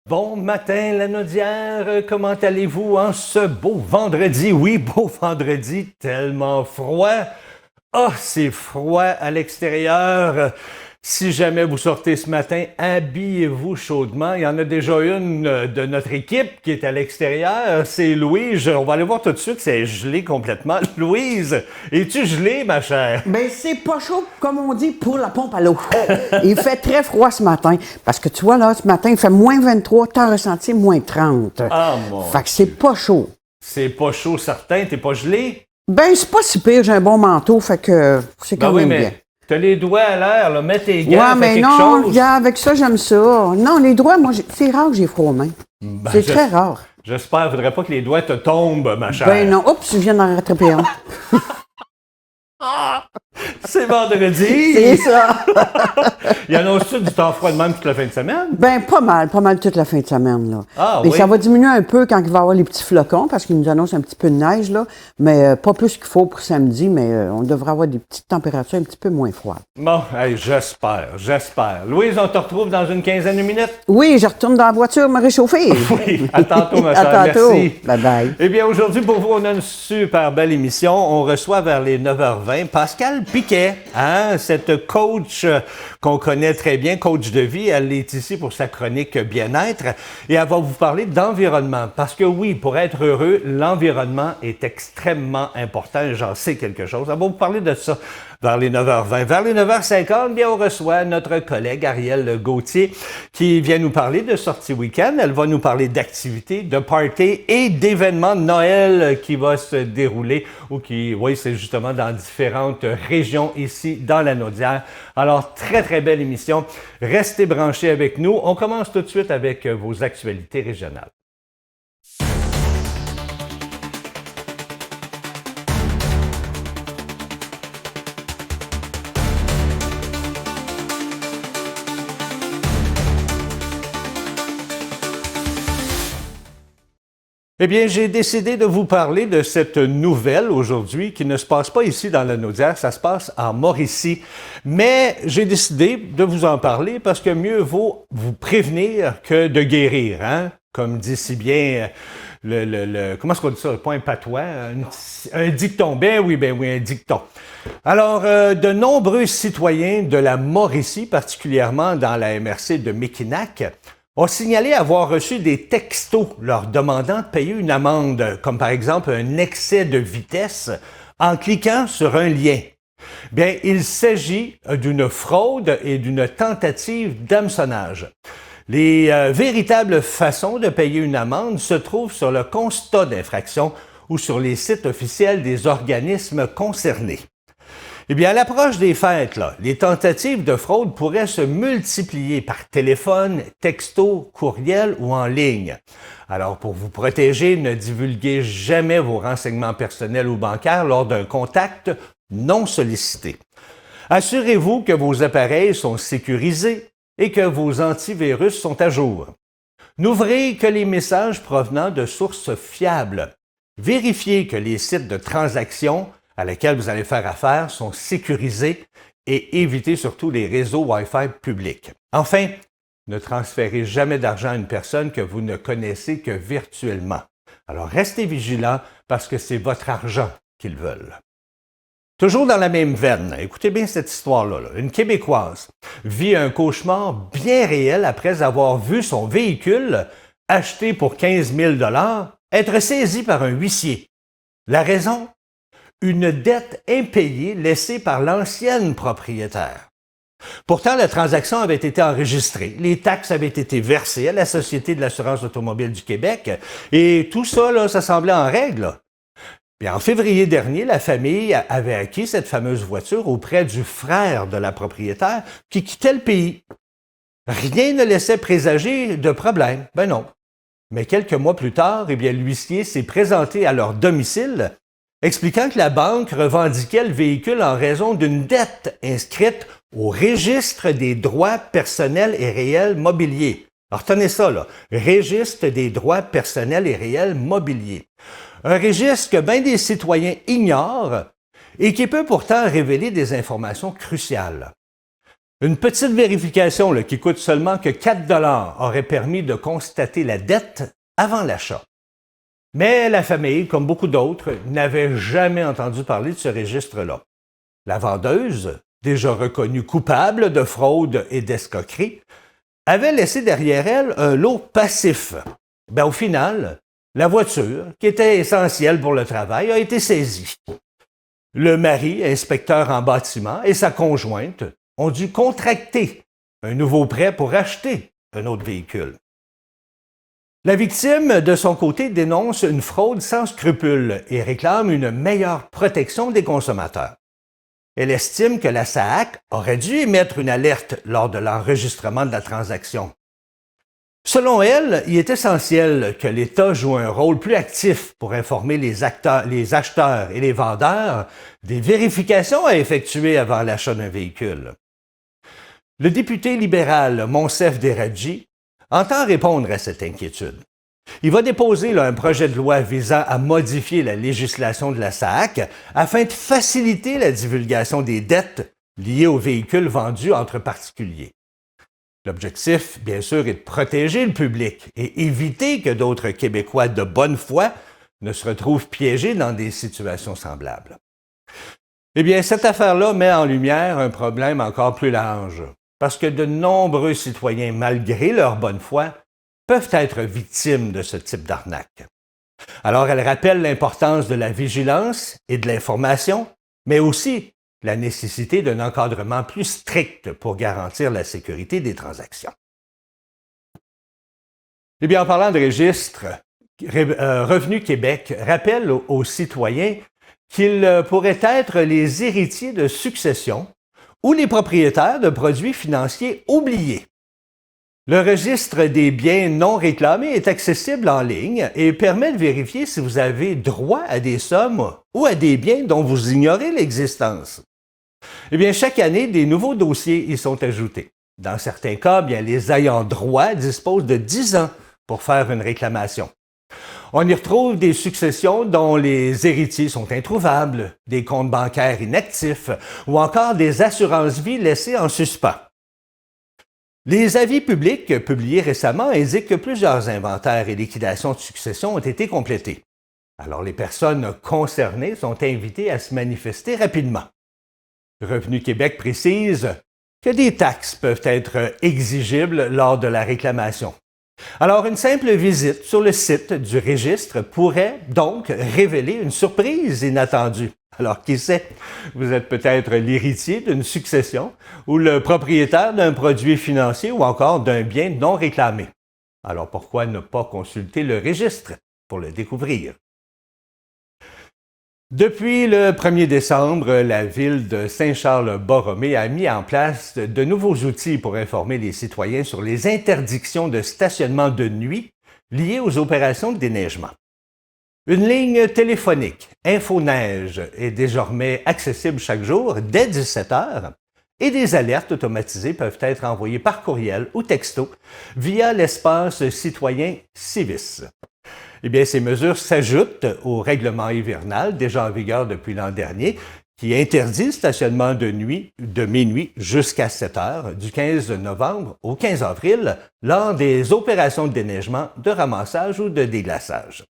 Bon matin, la Naudière, comment allez-vous en ce beau vendredi? Oui, beau vendredi, tellement froid. Ah, c'est froid à l'extérieur. Si jamais vous sortez ce matin, habillez-vous chaudement. Il y en a déjà une de notre équipe qui est à l'extérieur. C'est Louise. On va aller voir tout de suite. C'est gelé complètement. Louise, es-tu gelée, ma chère? Ben, c'est pas chaud, comme on dit, pour la pompe à l'eau. Il fait très froid ce matin. Parce que tu vois, là, ce matin, il fait moins 23, t'as ressenti moins 30. Ah, mon Fait que c'est pas chaud. C'est pas chaud, certain. T'es pas gelé? Ben, c'est pas si pire, j'ai un bon manteau, fait que c'est quand même bien. T'as les doigts à l'air, là. Mets tes gants, Ouais, fais mais quelque non, chose. regarde, avec ça, j'aime ça. Non, les doigts, moi, c'est rare que j'ai froid aux mains. Ben, C'est très rare. J'espère, faudrait pas que les doigts te tombent, ma chère. Ben non, oups, je viens d'en rattraper un. C'est vendredi. C'est ça. Il y en a aussi du temps froid de même toute la fin de semaine. Ben, pas mal toute la fin de semaine, là. Ah, Mais oui. ça va diminuer un peu quand il va y avoir les petits flocons, parce qu'ils nous annoncent un petit peu de neige, là. Mais pas plus qu'il faut pour samedi, mais on devrait avoir des petites températures un petit peu moins froides. Bon, hey, j'espère. Louise, on te retrouve dans une quinzaine de minutes. Oui, je retourne dans la voiture me réchauffer. Oui, à tantôt, ma À chère. tantôt. Merci. Bye-bye. Eh bien, aujourd'hui, pour vous, on a une super belle émission. On reçoit vers les 9h20 Pascal Piquet, hein, cette coach qu'on connaît très bien, coach de vie. Elle est ici pour sa chronique bien-être et elle va vous parler d'environnement. Parce que oui, pour être heureux, l'environnement est extrêmement important et j'en sais quelque chose. Elle va vous parler de ça vers les 9h20. Vers les 9h50, bien, on reçoit notre collègue Ariel Gauthier qui vient nous parler de sortie week-end. Elle va nous parler d'activités, de parties et d'événements de Noël qui va se dérouler ou qui, oui, c'est justement dans différentes régions ici dans la Naudière. Alors, très belle émission. Restez branchés avec nous. On commence tout de suite avec vos actualités régionales. Eh bien, j'ai décidé de vous parler de cette nouvelle aujourd'hui qui ne se passe pas ici dans la Naudière, ça se passe en Mauricie. Mais j'ai décidé de vous en parler parce que mieux vaut vous prévenir que de guérir, hein? Comme dit si bien comment est-ce qu'on dit ça? Pas un patois, un dicton. Ben oui, un dicton. Alors, de nombreux citoyens de la Mauricie, particulièrement dans la MRC de Mekinac, ont signalé avoir reçu des textos leur demandant de payer une amende, comme par exemple un excès de vitesse, en cliquant sur un lien. Bien, il s'agit d'une fraude et d'une tentative d'hameçonnage. Les véritables façons de payer une amende se trouvent sur le constat d'infraction ou sur les sites officiels des organismes concernés. Eh bien, à l'approche des fêtes, là, les tentatives de fraude pourraient se multiplier par téléphone, texto, courriel ou en ligne. Alors, pour vous protéger, ne divulguez jamais vos renseignements personnels ou bancaires lors d'un contact non sollicité. Assurez-vous que vos appareils sont sécurisés et que vos antivirus sont à jour. N'ouvrez que les messages provenant de sources fiables. Vérifiez que les sites de transactions à laquelle vous allez faire affaire sont sécurisés et évitez surtout les réseaux Wi-Fi publics. Enfin, ne transférez jamais d'argent à une personne que vous ne connaissez que virtuellement. Alors restez vigilants parce que c'est votre argent qu'ils veulent. Toujours dans la même veine, écoutez bien cette histoire-là. Une Québécoise vit un cauchemar bien réel après avoir vu son véhicule acheté pour 15 000 $ être saisi par un huissier. La raison? Une dette impayée laissée par l'ancienne propriétaire. Pourtant, la transaction avait été enregistrée, les taxes avaient été versées à la Société de l'assurance automobile du Québec et tout ça, là, ça semblait en règle. Puis en février dernier, la famille avait acquis cette fameuse voiture auprès du frère de la propriétaire qui quittait le pays. Rien ne laissait présager de problème. Ben non. Mais quelques mois plus tard, eh bien, l'huissier s'est présenté à leur domicile expliquant que la banque revendiquait le véhicule en raison d'une dette inscrite au registre des droits personnels et réels mobiliers. Alors, retenez ça, là. Registre des droits personnels et réels mobiliers. Un registre que bien des citoyens ignorent et qui peut pourtant révéler des informations cruciales. Une petite vérification qui coûte seulement que 4 $ aurait permis de constater la dette avant l'achat. Mais la famille, comme beaucoup d'autres, n'avait jamais entendu parler de ce registre-là. La vendeuse, déjà reconnue coupable de fraude et d'escroquerie, avait laissé derrière elle un lot passif. Au final, la voiture, qui était essentielle pour le travail, a été saisie. Le mari, inspecteur en bâtiment, et sa conjointe ont dû contracter un nouveau prêt pour acheter un autre véhicule. La victime, de son côté, dénonce une fraude sans scrupule et réclame une meilleure protection des consommateurs. Elle estime que la SAAQ aurait dû émettre une alerte lors de l'enregistrement de la transaction. Selon elle, il est essentiel que l'État joue un rôle plus actif pour informer les acheteurs et les vendeurs des vérifications à effectuer avant l'achat d'un véhicule. Le député libéral Monsef Deradji entend répondre à cette inquiétude. Il va déposer un projet de loi visant à modifier la législation de la SAAQ afin de faciliter la divulgation des dettes liées aux véhicules vendus entre particuliers. L'objectif, bien sûr, est de protéger le public et éviter que d'autres Québécois de bonne foi ne se retrouvent piégés dans des situations semblables. Cette affaire-là met en lumière un problème encore plus large, parce que de nombreux citoyens, malgré leur bonne foi, peuvent être victimes de ce type d'arnaque. Alors, elle rappelle l'importance de la vigilance et de l'information, mais aussi la nécessité d'un encadrement plus strict pour garantir la sécurité des transactions. En parlant de registre, Revenu Québec rappelle aux citoyens qu'ils pourraient être les héritiers de succession ou les propriétaires de produits financiers oubliés. Le registre des biens non réclamés est accessible en ligne et permet de vérifier si vous avez droit à des sommes ou à des biens dont vous ignorez l'existence. Chaque année, des nouveaux dossiers y sont ajoutés. Dans certains cas, les ayants droit disposent de 10 ans pour faire une réclamation. On y retrouve des successions dont les héritiers sont introuvables, des comptes bancaires inactifs ou encore des assurances-vie laissées en suspens. Les avis publics publiés récemment indiquent que plusieurs inventaires et liquidations de succession ont été complétés. Alors les personnes concernées sont invitées à se manifester rapidement. Revenu Québec précise que des taxes peuvent être exigibles lors de la réclamation. Alors, une simple visite sur le site du registre pourrait donc révéler une surprise inattendue. Alors, qui sait, vous êtes peut-être l'héritier d'une succession ou le propriétaire d'un produit financier ou encore d'un bien non réclamé. Alors, pourquoi ne pas consulter le registre pour le découvrir? Depuis le 1er décembre, la ville de Saint-Charles-Borromée a mis en place de nouveaux outils pour informer les citoyens sur les interdictions de stationnement de nuit liées aux opérations de déneigement. Une ligne téléphonique, InfoNeige, est désormais accessible chaque jour dès 17 h et des alertes automatisées peuvent être envoyées par courriel ou texto via l'espace citoyen Civis. Ces mesures s'ajoutent au règlement hivernal déjà en vigueur depuis l'an dernier qui interdit le stationnement de nuit de minuit jusqu'à 7 h du 15 novembre au 15 avril lors des opérations de déneigement, de ramassage ou de déglaçage.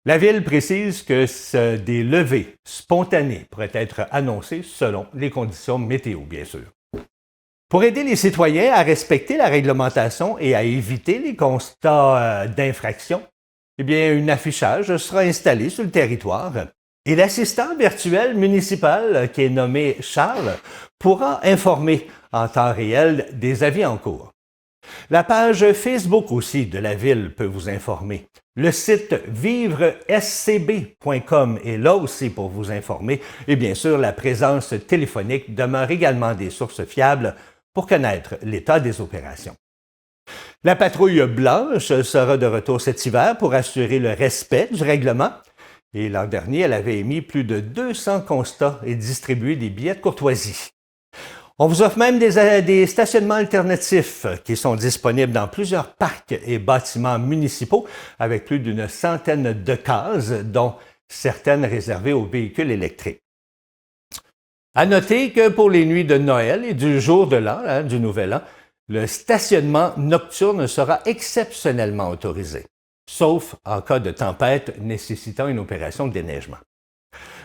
La Ville précise que des levées spontanées pourraient être annoncées selon les conditions météo, bien sûr. Pour aider les citoyens à respecter la réglementation et à éviter les constats d'infraction, un affichage sera installé sur le territoire et l'assistant virtuel municipal, qui est nommé Charles, pourra informer en temps réel des avis en cours. La page Facebook aussi de la Ville peut vous informer. Le site vivrescb.com est là aussi pour vous informer et bien sûr, la présence téléphonique demeure également des sources fiables pour connaître l'état des opérations. La patrouille blanche sera de retour cet hiver pour assurer le respect du règlement. Et l'an dernier, elle avait émis plus de 200 constats et distribué des billets de courtoisie. On vous offre même des stationnements alternatifs qui sont disponibles dans plusieurs parcs et bâtiments municipaux avec plus d'une centaine de cases, dont certaines réservées aux véhicules électriques. À noter que pour les nuits de Noël et du jour de l'an, hein, du Nouvel An, le stationnement nocturne sera exceptionnellement autorisé, sauf en cas de tempête nécessitant une opération de déneigement.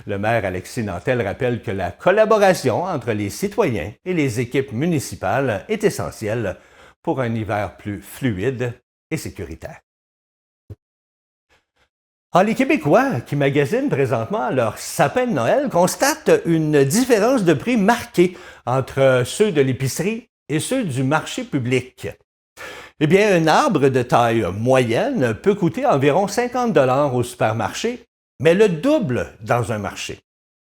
Le maire Alexis Nantel rappelle que la collaboration entre les citoyens et les équipes municipales est essentielle pour un hiver plus fluide et sécuritaire. Les Québécois qui magasinent présentement leur sapin de Noël constatent une différence de prix marquée entre ceux de l'épicerie et ceux du marché public. Eh bien, un arbre de taille moyenne peut coûter environ 50 $ au supermarché, mais le double dans un marché.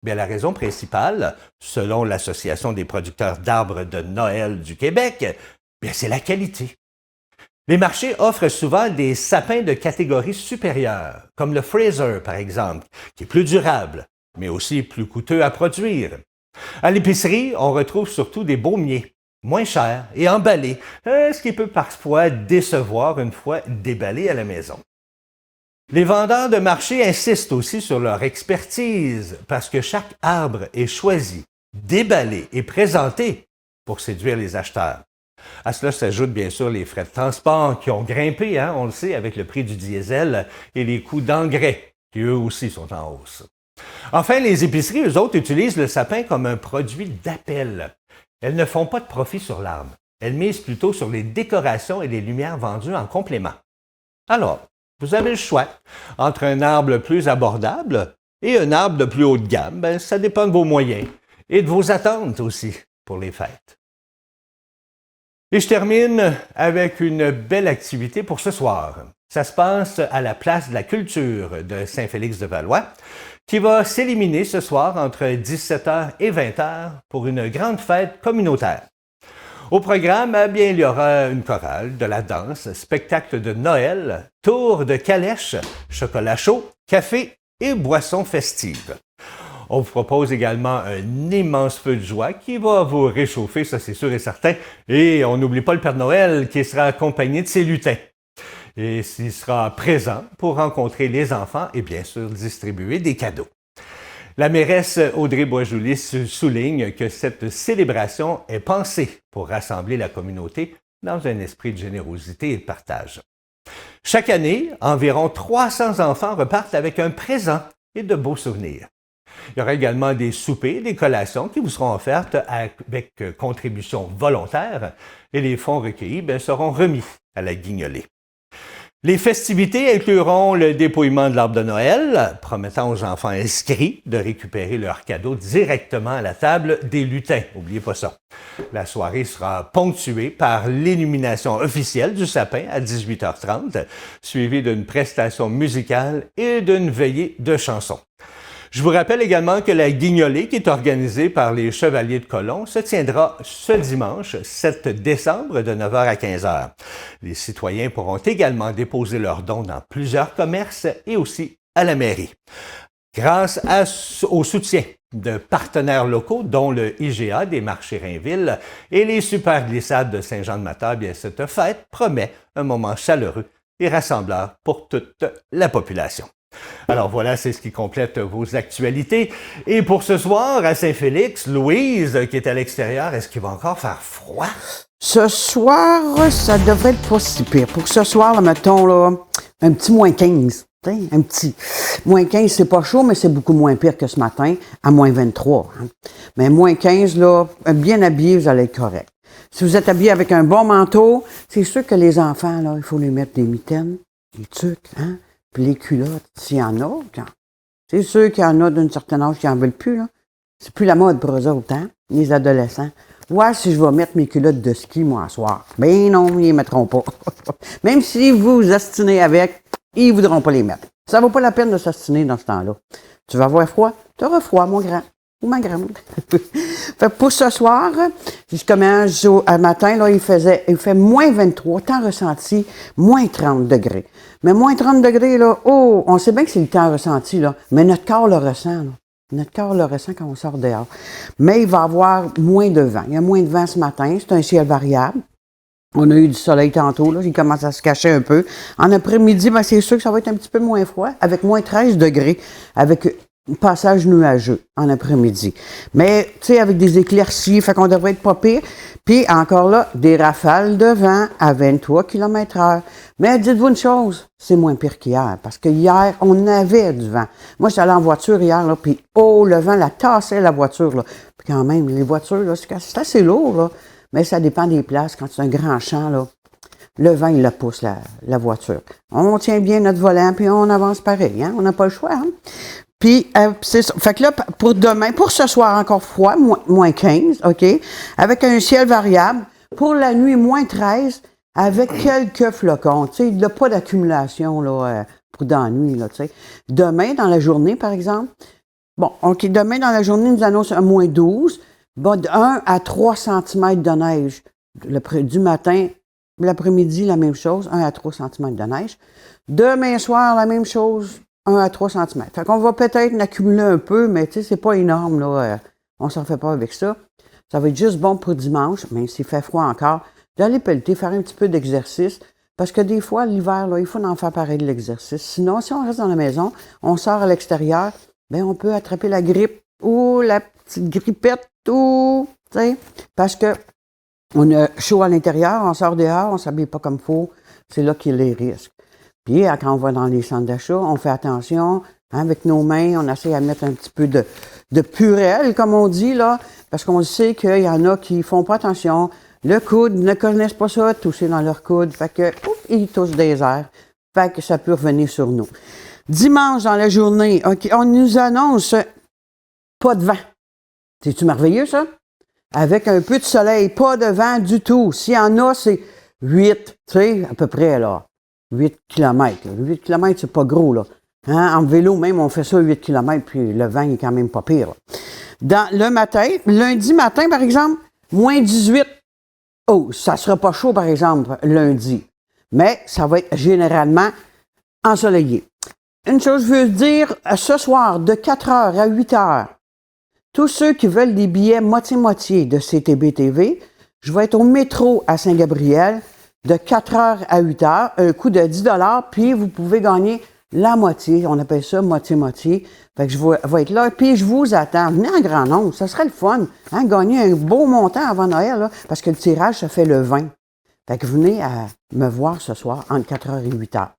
Bien, la raison principale, selon l'Association des producteurs d'arbres de Noël du Québec, bien, c'est la qualité. Les marchés offrent souvent des sapins de catégorie supérieure, comme le Fraser, par exemple, qui est plus durable, mais aussi plus coûteux à produire. À l'épicerie, on retrouve surtout des baumiers, moins chers et emballés, ce qui peut parfois décevoir une fois déballés à la maison. Les vendeurs de marché insistent aussi sur leur expertise, parce que chaque arbre est choisi, déballé et présenté pour séduire les acheteurs. À cela s'ajoutent bien sûr les frais de transport qui ont grimpé, hein, on le sait, avec le prix du diesel et les coûts d'engrais, qui eux aussi sont en hausse. Enfin, les épiceries, eux autres, utilisent le sapin comme un produit d'appel. Elles ne font pas de profit sur l'arbre. Elles misent plutôt sur les décorations et les lumières vendues en complément. Alors, vous avez le choix entre un arbre plus abordable et un arbre de plus haut de gamme. Ben, ça dépend de vos moyens et de vos attentes aussi pour les fêtes. Et je termine avec une belle activité pour ce soir. Ça se passe à la Place de la Culture de Saint-Félix-de-Valois, qui va s'éliminer ce soir entre 17h et 20h pour une grande fête communautaire. Au programme, bien, il y aura une chorale, de la danse, spectacle de Noël, tour de calèche, chocolat chaud, café et boissons festives. On vous propose également un immense feu de joie qui va vous réchauffer, ça c'est sûr et certain. Et on n'oublie pas le Père Noël qui sera accompagné de ses lutins. Et s'il sera présent pour rencontrer les enfants et bien sûr distribuer des cadeaux. La mairesse Audrey Boisjoli souligne que cette célébration est pensée pour rassembler la communauté dans un esprit de générosité et de partage. Chaque année, environ 300 enfants repartent avec un présent et de beaux souvenirs. Il y aura également des soupers, des collations qui vous seront offertes avec contribution volontaire et les fonds recueillis seront remis à la Guignolée. Les festivités incluront le dépouillement de l'arbre de Noël, promettant aux enfants inscrits de récupérer leurs cadeaux directement à la table des lutins. N'oubliez pas ça. La soirée sera ponctuée par l'illumination officielle du sapin à 18h30, suivie d'une prestation musicale et d'une veillée de chansons. Je vous rappelle également que la Guignolée, qui est organisée par les Chevaliers de Colomb, se tiendra ce dimanche 7 décembre de 9h à 15h. Les citoyens pourront également déposer leurs dons dans plusieurs commerces et aussi à la mairie. Grâce au soutien de partenaires locaux, dont le IGA des marchés Rainville et les super glissades de Saint-Jean-de-Matable, bien, cette fête promet un moment chaleureux et rassembleur pour toute la population. Alors voilà, c'est ce qui complète vos actualités. Et pour ce soir, à Saint-Félix, Louise, qui est à l'extérieur, est-ce qu'il va encore faire froid? Ce soir, ça devrait être pas si pire. Pour ce soir, là, mettons, là, un petit moins 15. Un petit. Moins 15, c'est pas chaud, mais c'est beaucoup moins pire que ce matin, à moins 23. Hein. Mais moins 15, là, bien habillé, vous allez être correct. Si vous êtes habillé avec un bon manteau, c'est sûr que les enfants, là, il faut lui mettre des mitaines, des tucs, hein. Puis les culottes, s'il y en a, c'est sûr qu'il y en a d'une certaine âge qui n'en veulent plus, là. C'est plus la mode pour eux autres, hein, les adolescents. Ouais, si je vais mettre mes culottes de ski, moi, ce soir. Ben non, ils les mettront pas. Même si vous vous ostinez avec, ils voudront pas les mettre. Ça vaut pas la peine de s'ostiner dans ce temps-là. Tu vas avoir froid? Tu auras froid, mon grand. Ou ma grande. Fait pour ce soir, justement, à matin, là, il fait moins 23, temps ressenti, moins 30 degrés. Mais moins 30 degrés, là, oh, on sait bien que c'est le temps ressenti, là, mais notre corps le ressent, là. Notre corps le ressent quand on sort dehors. Mais il va y avoir moins de vent. Il y a moins de vent ce matin, c'est un ciel variable. On a eu du soleil tantôt, là, il commence à se cacher un peu. En après-midi, ben, c'est sûr que ça va être un petit peu moins froid, avec moins 13 degrés, avec passage nuageux en après-midi. Mais, tu sais, avec des éclaircies, fait qu'on devrait être pas pire. Puis, encore là, des rafales de vent à 23 km/h. Mais dites-vous une chose, c'est moins pire qu'hier, parce que hier, on avait du vent. Moi, j'étais allé en voiture hier, là, puis le vent la tassait la voiture, là. Puis quand même, les voitures, là, c'est assez lourd, là. Mais ça dépend des places. Quand c'est un grand champ, là, le vent, il la pousse, la voiture. On tient bien notre volant, puis on avance pareil, hein. On n'a pas le choix, hein. Puis, c'est ça. Fait que là, pour demain, pour ce soir, encore froid, moins 15, OK? Avec un ciel variable. Pour la nuit, moins 13, avec quelques flocons. Tu sais, il n'y a pas d'accumulation, là, pour dans la nuit, là, tu sais. Demain, dans la journée, par exemple, bon, OK, demain, dans la journée, nous annonce un moins 12, bon, de 1 à 3 cm de neige. Du matin, l'après-midi, la même chose, 1 à 3 cm de neige. Demain soir, la même chose, 1 à 3 cm. Fait qu'on va peut-être en accumuler un peu, mais tu sais, c'est pas énorme, là. On s'en fait pas avec ça. Ça va être juste bon pour dimanche, mais s'il fait froid encore, d'aller pelleter, faire un petit peu d'exercice. Parce que des fois, l'hiver, là, il faut en faire pareil de l'exercice. Sinon, si on reste dans la maison, on sort à l'extérieur, bien, on peut attraper la grippe ou la petite grippette ou, tu sais, parce que on a chaud à l'intérieur, on sort dehors, on s'habille pas comme il faut. C'est là qu'il y a les risques. Puis, quand on va dans les centres d'achat, on fait attention, hein, avec nos mains, on essaie de mettre un petit peu de purelle, comme on dit, là, parce qu'on sait qu'il y en a qui font pas attention. Le coude, ne connaissent pas ça, toucher dans leur coude, fait que, ils touchent des airs. Fait que ça peut revenir sur nous. Dimanche, dans la journée, OK, on nous annonce pas de vent. C'est-tu merveilleux, ça? Avec un peu de soleil, pas de vent du tout. S'il y en a, c'est 8, tu sais, à peu près, là. 8 km. 8 km, c'est pas gros, là. Hein? En vélo, même, on fait ça 8 km, puis le vent est quand même pas pire, là. Dans le matin, lundi matin, par exemple, moins 18. Oh, ça sera pas chaud, par exemple, lundi. Mais ça va être généralement ensoleillé. Une chose, je veux dire, ce soir, de 4 heures à 8 heures, tous ceux qui veulent des billets moitié-moitié de CTB-TV, je vais être au métro à Saint-Gabriel de 4 heures à 8 heures, un coût de 10 $, puis vous pouvez gagner la moitié. On appelle ça moitié-moitié. Fait que je vais être là, puis je vous attends. Venez en grand nombre, ça serait le fun. Hein, gagner un beau montant avant Noël, là, parce que le tirage, ça fait le 20. Fait que venez à me voir ce soir entre 4 heures et 8 heures.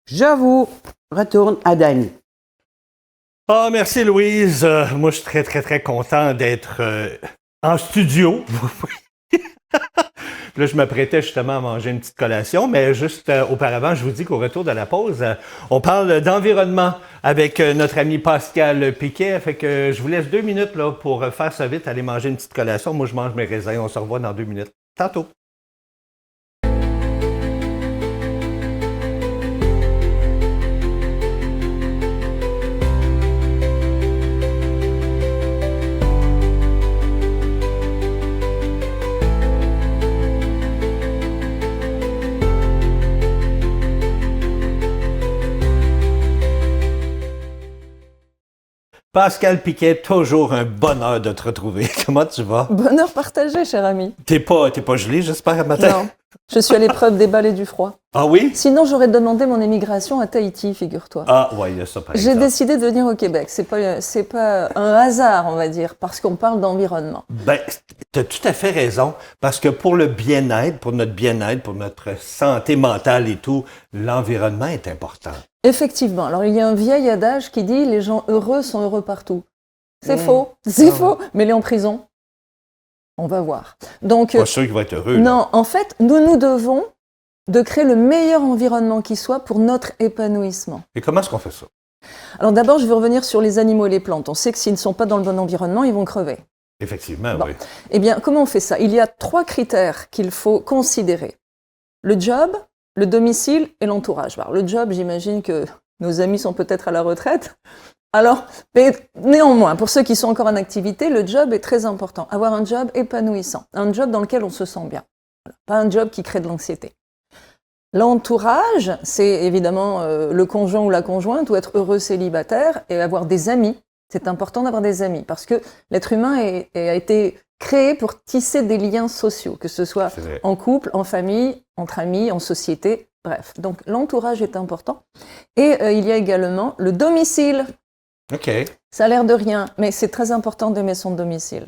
Je vous retourne à Dany. Ah, merci Louise. Moi, je suis très, très, très content d'être en studio. Là, je m'apprêtais justement à manger une petite collation, mais juste auparavant, je vous dis qu'au retour de la pause, on parle d'environnement avec notre ami Pascal Piquet. Fait que je vous laisse 2 minutes là, pour faire ça vite, aller manger une petite collation. Moi, je mange mes raisins. On se revoit dans 2 minutes. Tantôt. Pascal Piquet, toujours un bonheur de te retrouver. Comment tu vas? Bonheur partagé, cher ami. T'es pas gelé, j'espère, ce matin? Non, je suis à l'épreuve des balais du froid. Ah oui? Sinon, j'aurais demandé mon émigration à Tahiti, figure-toi. Ah oui, il y a ça par J'ai exemple. décidé de venir au Québec. C'est pas un hasard, on va dire, parce qu'on parle d'environnement. Ben, tu as tout à fait raison, parce que pour le bien-être, pour notre santé mentale et tout, l'environnement est important. Effectivement. Alors, il y a un vieil adage qui dit « les gens heureux sont heureux partout ». C'est faux, c'est faux. Mais les en prison, on va voir. Donc, Pas sûr qu'il va être heureux. non, Là. en fait, nous devons de créer le meilleur environnement qui soit pour notre épanouissement. Et comment est-ce qu'on fait ça? Alors d'abord, je vais revenir sur les animaux et les plantes. On sait que s'ils ne sont pas dans le bon environnement, ils vont crever. Effectivement, Bon. oui. Eh bien, comment on fait ça? Il y a 3 critères qu'il faut considérer. Le job, le domicile et l'entourage. Alors, le job, j'imagine que nos amis sont peut-être à la retraite. Alors, mais néanmoins, pour ceux qui sont encore en activité, le job est très important. Avoir un job épanouissant, un job dans lequel on se sent bien. Voilà. Pas un job qui crée de l'anxiété. L'entourage, c'est évidemment le conjoint ou la conjointe, ou être heureux célibataire et avoir des amis. C'est important d'avoir des amis parce que l'être humain a été créé pour tisser des liens sociaux, que ce soit en couple, en famille, entre amis, en société, bref. Donc l'entourage est important. Et il y a également le domicile. OK. Ça a l'air de rien, mais c'est très important d'aimer son domicile.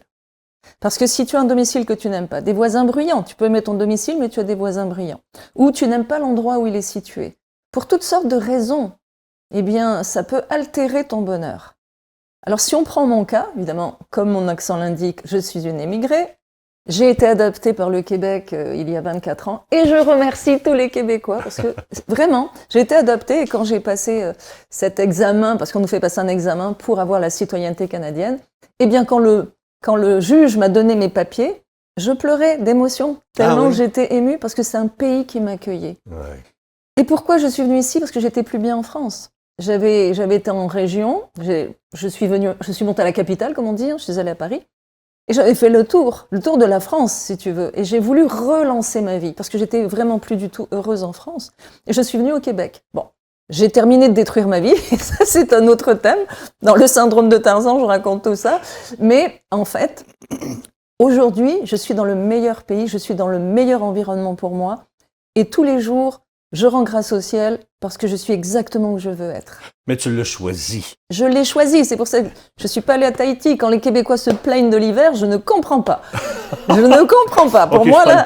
Parce que si tu as un domicile que tu n'aimes pas, des voisins bruyants, tu peux aimer ton domicile, mais tu as des voisins bruyants. Ou tu n'aimes pas l'endroit où il est situé. Pour toutes sortes de raisons, eh bien, ça peut altérer ton bonheur. Alors, si on prend mon cas, évidemment, comme mon accent l'indique, je suis une émigrée. J'ai été adoptée par le Québec il y a 24 ans et je remercie tous les Québécois parce que vraiment, j'ai été adoptée et quand j'ai passé cet examen, parce qu'on nous fait passer un examen pour avoir la citoyenneté canadienne, eh bien, quand le juge m'a donné mes papiers, je pleurais d'émotion, tellement j'étais émue parce que c'est un pays qui m'accueillait. Ouais. Et pourquoi je suis venue ici? Parce que j'étais plus bien en France. J'avais été en région, je suis montée à la capitale, comme on dit, je suis allée à Paris. Et j'avais fait le tour de la France, si tu veux. Et j'ai voulu relancer ma vie, parce que j'étais vraiment plus du tout heureuse en France. Et je suis venue au Québec. Bon, j'ai terminé de détruire ma vie, et ça c'est un autre thème. Dans le syndrome de Tarzan, je raconte tout ça. Mais en fait, aujourd'hui, je suis dans le meilleur pays, je suis dans le meilleur environnement pour moi. Et tous les jours, je rends grâce au ciel parce que je suis exactement où je veux être. Mais tu l'as choisi. Je l'ai choisi, c'est pour ça que je ne suis pas allée à Tahiti. Quand les Québécois se plaignent de l'hiver, je ne comprends pas. Je ne comprends pas. Pour moi, là,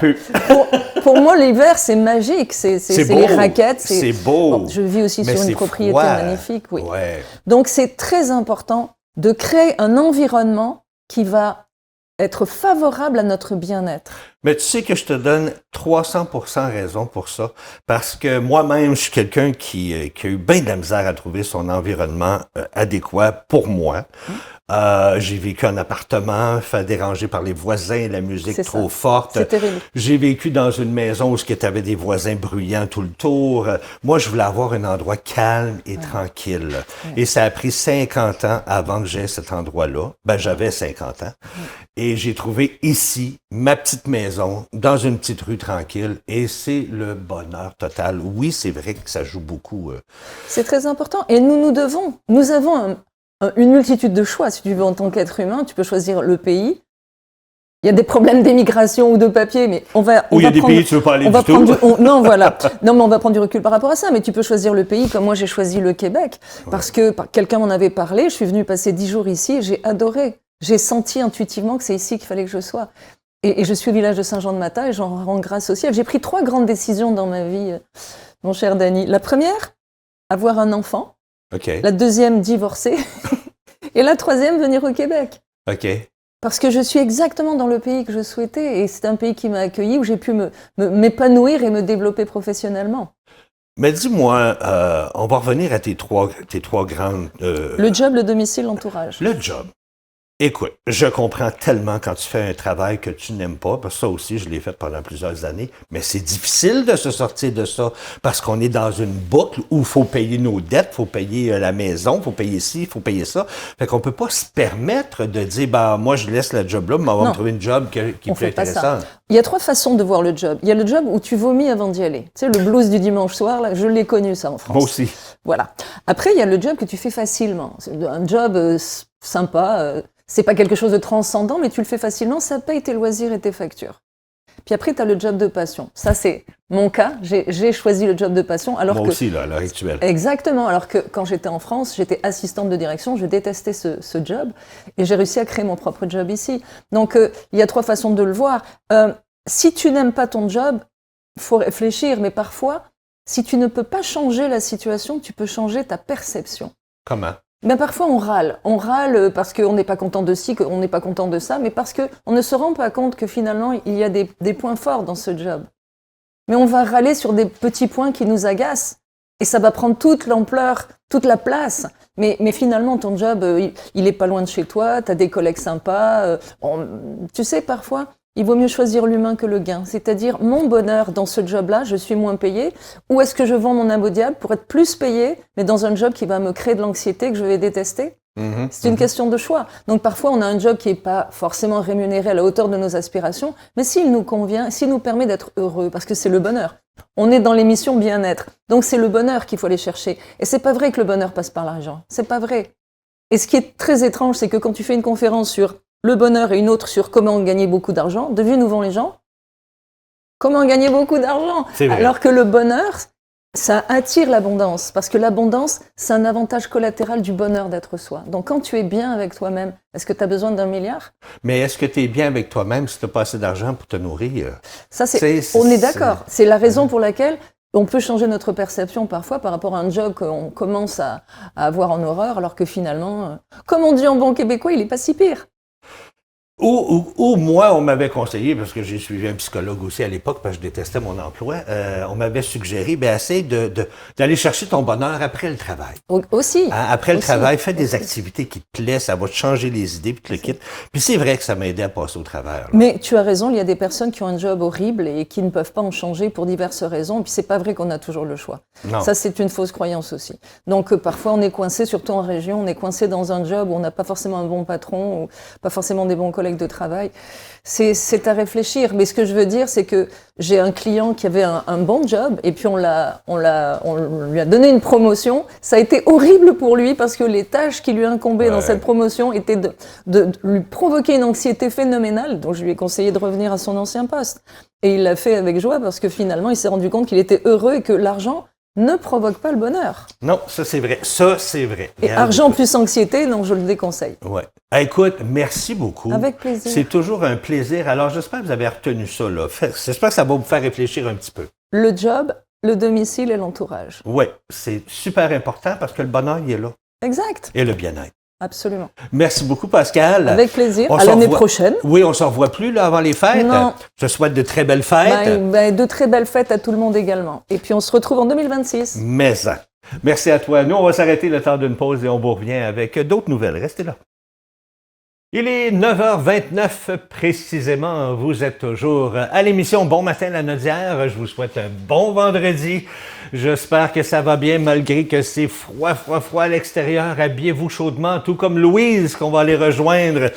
pour moi, l'hiver, c'est magique. C'est les raquettes. C'est beau. Bon, je vis aussi sur une propriété magnifique. Oui. Ouais. Donc, c'est très important de créer un environnement qui va être favorable à notre bien-être. Mais tu sais que je te donne 300% raison pour ça, parce que moi-même, je suis quelqu'un qui a eu bien de la misère à trouver son environnement adéquat pour moi. J'ai vécu en appartement, fait déranger par les voisins, la musique trop forte. C'est terrible. J'ai vécu dans une maison où tu avais des voisins bruyants tout le tour. Moi, je voulais avoir un endroit calme et tranquille. Et ça a pris 50 ans avant que j'aie cet endroit-là. Ben, j'avais 50 ans. Et j'ai trouvé ici ma petite maison, dans une petite rue tranquille. Et c'est le bonheur total. Oui, c'est vrai que ça joue beaucoup. C'est très important. Et nous avons une multitude de choix, si tu veux, en tant qu'être humain. Tu peux choisir le pays. Il y a des problèmes d'émigration ou de papier, mais il y a des pays où tu veux pas aller du tout. Non, voilà. Non, mais on va prendre du recul par rapport à ça. Mais tu peux choisir le pays, comme moi j'ai choisi le Québec, parce que quelqu'un m'en avait parlé. Je suis venue passer 10 jours ici et j'ai adoré. J'ai senti intuitivement que c'est ici qu'il fallait que je sois. Et je suis au village de Saint-Jean-de-Mata et j'en rends grâce au ciel. J'ai pris 3 grandes décisions dans ma vie, mon cher Danny. La première, avoir un enfant. Okay. La deuxième, divorcer. Et la troisième, venir au Québec. OK. Parce que je suis exactement dans le pays que je souhaitais. Et c'est un pays qui m'a accueilli, où j'ai pu m'épanouir et me développer professionnellement. Mais dis-moi, on va revenir à tes trois grandes... Le job, le domicile, l'entourage. Le job. Écoute, je comprends tellement quand tu fais un travail que tu n'aimes pas, parce que ça aussi, je l'ai fait pendant plusieurs années, mais c'est difficile de se sortir de ça, parce qu'on est dans une boucle où il faut payer nos dettes, il faut payer la maison, il faut payer ci, il faut payer ça. Fait qu'on peut pas se permettre de dire, moi, je laisse le job là, mais on va me trouver une job qui est plus intéressante. Il y a 3 façons de voir le job. Il y a le job où tu vomis avant d'y aller. Tu sais, le blues du dimanche soir, là, je l'ai connu ça en France. Moi aussi. Voilà. Après, il y a le job que tu fais facilement. C'est un job sympa, c'est pas quelque chose de transcendant, mais tu le fais facilement, ça paye tes loisirs et tes factures. Puis après, tu as le job de passion. Ça, c'est mon cas. J'ai choisi le job de passion. Moi aussi, là, à l'heure actuelle. Exactement. Alors que quand j'étais en France, j'étais assistante de direction, je détestais ce job. Et j'ai réussi à créer mon propre job ici. Donc, il y a 3 façons de le voir. Si tu n'aimes pas ton job, il faut réfléchir. Mais parfois, si tu ne peux pas changer la situation, tu peux changer ta perception. Comment? Ben parfois on râle parce qu'on n'est pas content de ci, qu'on n'est pas content de ça, mais parce qu'on ne se rend pas compte que finalement il y a des points forts dans ce job. Mais on va râler sur des petits points qui nous agacent et ça va prendre toute l'ampleur, toute la place. Mais finalement ton job, il est pas loin de chez toi, tu as des collègues sympas. Tu sais, parfois, il vaut mieux choisir l'humain que le gain. C'est-à-dire, mon bonheur dans ce job-là, je suis moins payé, ou est-ce que je vends mon âme au diable pour être plus payé, mais dans un job qui va me créer de l'anxiété que je vais détester? C'est une question de choix. Donc parfois, on a un job qui n'est pas forcément rémunéré à la hauteur de nos aspirations, mais s'il nous convient, s'il nous permet d'être heureux, parce que c'est le bonheur. On est dans l'émission bien-être. Donc c'est le bonheur qu'il faut aller chercher. Et c'est pas vrai que le bonheur passe par l'argent. C'est pas vrai. Et ce qui est très étrange, c'est que quand tu fais une conférence sur le bonheur et une autre sur comment gagner beaucoup d'argent, devine où vont les gens? Comment gagner beaucoup d'argent? Alors que le bonheur, Ça attire l'abondance, parce que l'abondance, c'est un avantage collatéral du bonheur d'être soi. Donc quand tu es bien avec toi-même, est-ce que tu as besoin d'un milliard? Mais est-ce que tu es bien avec toi-même si tu n'as pas assez d'argent pour te nourrir? Ça, on est d'accord. C'est la raison pour laquelle on peut changer notre perception parfois par rapport à un job qu'on commence à avoir en horreur, alors que finalement, comme on dit en bon québécois, il n'est pas si pire. Ou moi, on m'avait conseillé, parce que j'ai suivi un psychologue aussi à l'époque, parce que je détestais mon emploi, on m'avait suggéré, essaye d'aller chercher ton bonheur après le travail. Aussi. Après le travail, fais des activités qui te plaisent, ça va te changer les idées, puis tu le quittes. Puis c'est vrai que ça m'a aidé à passer au travers. Là. Mais tu as raison, il y a des personnes qui ont un job horrible et qui ne peuvent pas en changer pour diverses raisons, puis c'est pas vrai qu'on a toujours le choix. Non. Ça, c'est une fausse croyance aussi. Donc parfois, on est coincé, surtout en région, on est coincé dans un job où on n'a pas forcément un bon patron, ou pas forcément des bons collègues de travail. C'est à réfléchir. Mais ce que je veux dire, c'est que j'ai un client qui avait un bon job et puis on lui a donné une promotion. Ça a été horrible pour lui parce que les tâches qui lui incombaient dans cette promotion étaient de lui provoquer une anxiété phénoménale. Donc je lui ai conseillé de revenir à son ancien poste. Et il l'a fait avec joie parce que finalement, il s'est rendu compte qu'il était heureux et que l'argent ne provoque pas le bonheur. Non, ça c'est vrai. Ça c'est vrai. Et argent plus anxiété, non, je le déconseille. Ouais. Écoute, merci beaucoup. Avec plaisir. C'est toujours un plaisir. Alors, j'espère que vous avez retenu ça, là. J'espère que ça va vous faire réfléchir un petit peu. Le job, le domicile et l'entourage. Oui, c'est super important parce que le bonheur, il est là. Exact. Et le bien-être. Absolument. Merci beaucoup, Pascal. Avec plaisir. À l'année prochaine. Oui, on ne se revoit plus là, avant les fêtes. Non. Je te souhaite de très belles fêtes. De très belles fêtes à tout le monde également. Et puis, on se retrouve en 2026. Mais ça. Merci à toi. Nous, on va s'arrêter le temps d'une pause et on vous revient avec d'autres nouvelles. Restez là. Il est 9h29 précisément. Vous êtes toujours à l'émission Bon Matin la Nodière. Je vous souhaite un bon vendredi. J'espère que ça va bien malgré que c'est froid à l'extérieur. Habillez-vous chaudement, tout comme Louise qu'on va aller rejoindre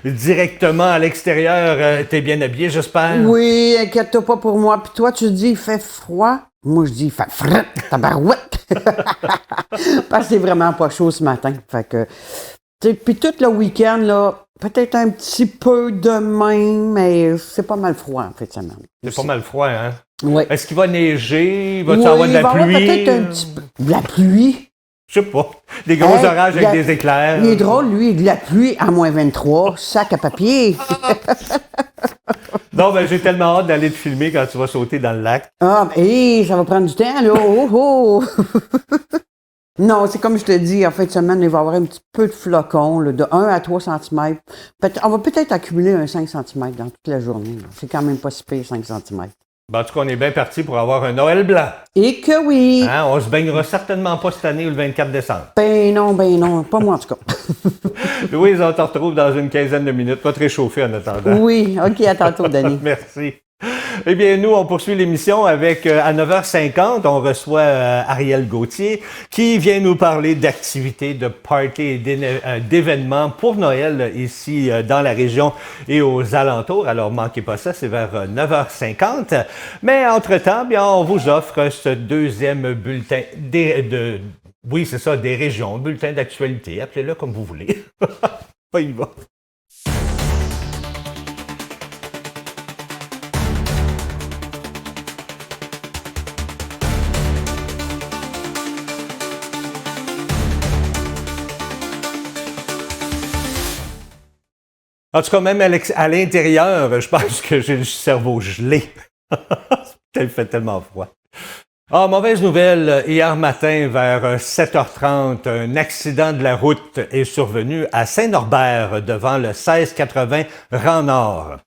directement à l'extérieur. T'es bien habillé, j'espère? Oui, inquiète-toi pas pour moi. Puis toi, tu dis il fait froid. Moi, je dis il fait fret, tabarouette. Parce que c'est vraiment pas chaud ce matin. Fait que... Puis tout le week-end, là, peut-être un petit peu demain, mais c'est pas mal froid en fait de semaine. C'est pas mal froid, hein? Oui. Est-ce qu'il va neiger? Va-tu avoir de la pluie? Il va y avoir peut-être un petit peu. De la pluie? Je sais pas. Des gros orages avec des éclairs. Il est drôle, lui, de la pluie à moins 23, sac à papier. Non, j'ai tellement hâte d'aller te filmer quand tu vas sauter dans le lac. Ah, ça va prendre du temps, là. Oh! Non, c'est comme je te dis, en fin de semaine, il va y avoir un petit peu de flocons, là, de 1 à 3 cm. On va peut-être accumuler un 5 cm dans toute la journée. Là. C'est quand même pas si pire, 5 cm. En tout cas, on est bien parti pour avoir un Noël blanc. Et que oui! Hein? On se baignera certainement pas cette année ou le 24 décembre. Ben non, pas moi en tout cas. Louise, on te retrouve dans une quinzaine de minutes. Va te réchauffer en attendant. Oui, OK, à tantôt, Denis. Merci. Eh bien, nous, on poursuit l'émission avec, à 9h50, on reçoit Ariel Gauthier qui vient nous parler d'activités, de parties et d'événements pour Noël ici dans la région et aux alentours. Alors, manquez pas ça, c'est vers 9h50. Mais entre-temps, bien, on vous offre ce deuxième bulletin oui, c'est ça, des régions, bulletin d'actualité. Appelez-le comme vous voulez. On y va. En tout cas, même à l'intérieur, je pense que j'ai le cerveau gelé. Il fait tellement froid. Ah, mauvaise nouvelle. Hier matin, vers 7h30, un accident de la route est survenu à Saint-Norbert, devant le 1680 Rang Nord.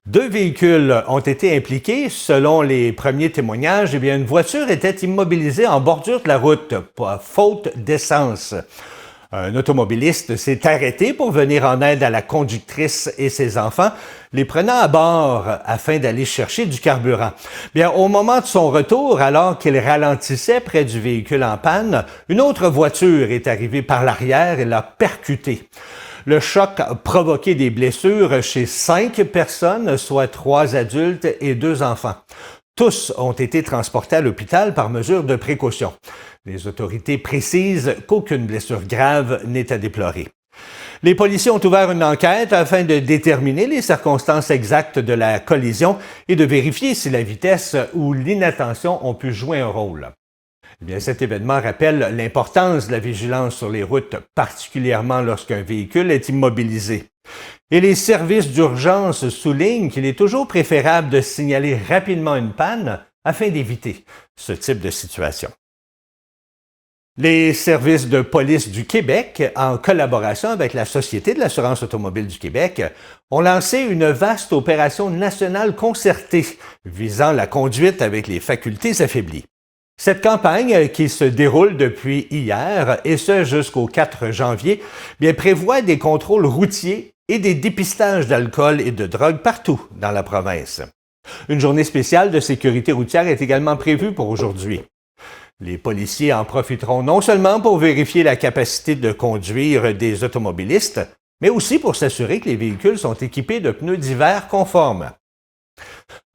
2 véhicules ont été impliqués. Selon les premiers témoignages, une voiture était immobilisée en bordure de la route, faute d'essence. Un automobiliste s'est arrêté pour venir en aide à la conductrice et ses enfants, les prenant à bord afin d'aller chercher du carburant. Au moment de son retour, alors qu'il ralentissait près du véhicule en panne, une autre voiture est arrivée par l'arrière et l'a percuté. Le choc a provoqué des blessures chez 5 personnes, soit 3 adultes et 2 enfants. Tous ont été transportés à l'hôpital par mesure de précaution. Les autorités précisent qu'aucune blessure grave n'est à déplorer. Les policiers ont ouvert une enquête afin de déterminer les circonstances exactes de la collision et de vérifier si la vitesse ou l'inattention ont pu jouer un rôle. Eh bien, cet événement rappelle l'importance de la vigilance sur les routes, particulièrement lorsqu'un véhicule est immobilisé. Et les services d'urgence soulignent qu'il est toujours préférable de signaler rapidement une panne afin d'éviter ce type de situation. Les services de police du Québec, en collaboration avec la Société de l'assurance automobile du Québec, ont lancé une vaste opération nationale concertée visant la conduite avec les facultés affaiblies. Cette campagne, qui se déroule depuis hier, et ce jusqu'au 4 janvier, bien, prévoit des contrôles routiers et des dépistages d'alcool et de drogue partout dans la province. Une journée spéciale de sécurité routière est également prévue pour aujourd'hui. Les policiers en profiteront non seulement pour vérifier la capacité de conduire des automobilistes, mais aussi pour s'assurer que les véhicules sont équipés de pneus d'hiver conformes.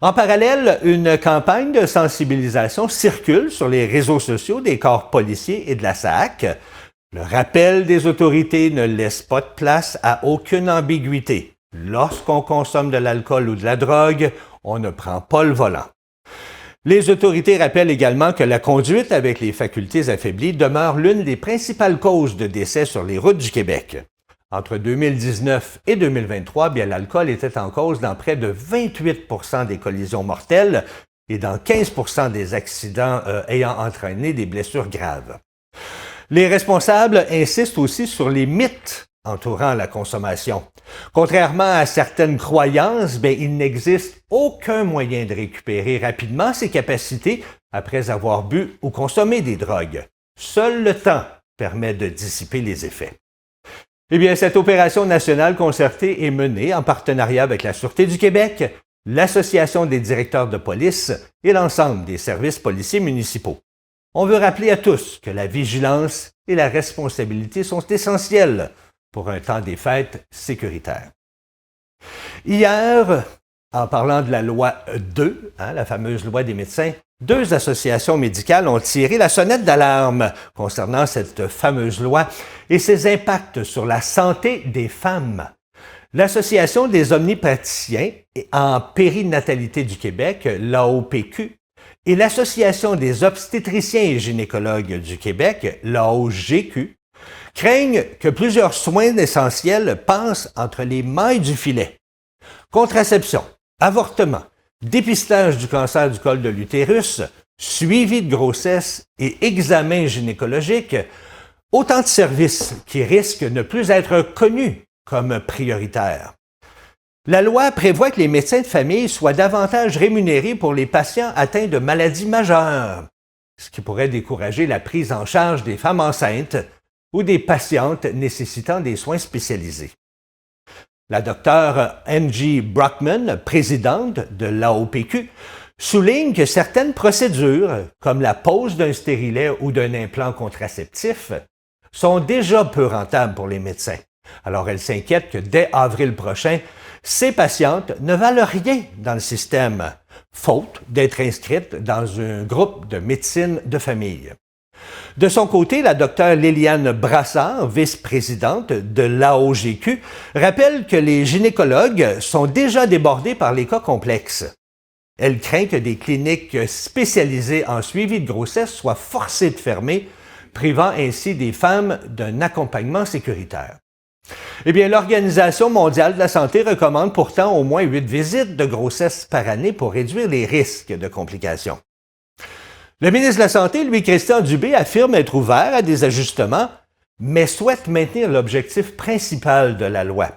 En parallèle, une campagne de sensibilisation circule sur les réseaux sociaux des corps policiers et de la SAAQ. Le rappel des autorités ne laisse pas de place à aucune ambiguïté. Lorsqu'on consomme de l'alcool ou de la drogue, on ne prend pas le volant. Les autorités rappellent également que la conduite avec les facultés affaiblies demeure l'une des principales causes de décès sur les routes du Québec. Entre 2019 et 2023, bien, l'alcool était en cause dans près de 28 % des collisions mortelles et dans 15 % des accidents ayant entraîné des blessures graves. Les responsables insistent aussi sur les mythes entourant la consommation. Contrairement à certaines croyances, bien, il n'existe aucun moyen de récupérer rapidement ses capacités après avoir bu ou consommé des drogues. Seul le temps permet de dissiper les effets. Eh bien, cette opération nationale concertée est menée en partenariat avec la Sûreté du Québec, l'Association des directeurs de police et l'ensemble des services policiers municipaux. On veut rappeler à tous que la vigilance et la responsabilité sont essentielles pour un temps des fêtes sécuritaire. Hier, en parlant de la loi 2, la fameuse loi des médecins, 2 associations médicales ont tiré la sonnette d'alarme concernant cette fameuse loi et ses impacts sur la santé des femmes. L'Association des omnipraticiens en périnatalité du Québec, l'AOPQ, et l'Association des obstétriciens et gynécologues du Québec, l'AOGQ, craignent que plusieurs soins essentiels passent entre les mailles du filet. Contraception, avortement, dépistage du cancer du col de l'utérus, suivi de grossesse et examen gynécologique, autant de services qui risquent de ne plus être connus comme prioritaires. La loi prévoit que les médecins de famille soient davantage rémunérés pour les patients atteints de maladies majeures, ce qui pourrait décourager la prise en charge des femmes enceintes ou des patientes nécessitant des soins spécialisés. La docteure Angie Brockman, présidente de l'AOPQ, souligne que certaines procédures, comme la pose d'un stérilet ou d'un implant contraceptif, sont déjà peu rentables pour les médecins. Alors elle s'inquiète que dès avril prochain, ces patientes ne valent rien dans le système, faute d'être inscrites dans un groupe de médecine de famille. De son côté, la docteure Liliane Brassard, vice-présidente de l'AOGQ, rappelle que les gynécologues sont déjà débordés par les cas complexes. Elle craint que des cliniques spécialisées en suivi de grossesse soient forcées de fermer, privant ainsi des femmes d'un accompagnement sécuritaire. Eh bien, l'Organisation mondiale de la santé recommande pourtant au moins 8 visites de grossesse par année pour réduire les risques de complications. Le ministre de la Santé, lui, Christian Dubé, affirme être ouvert à des ajustements, mais souhaite maintenir l'objectif principal de la loi: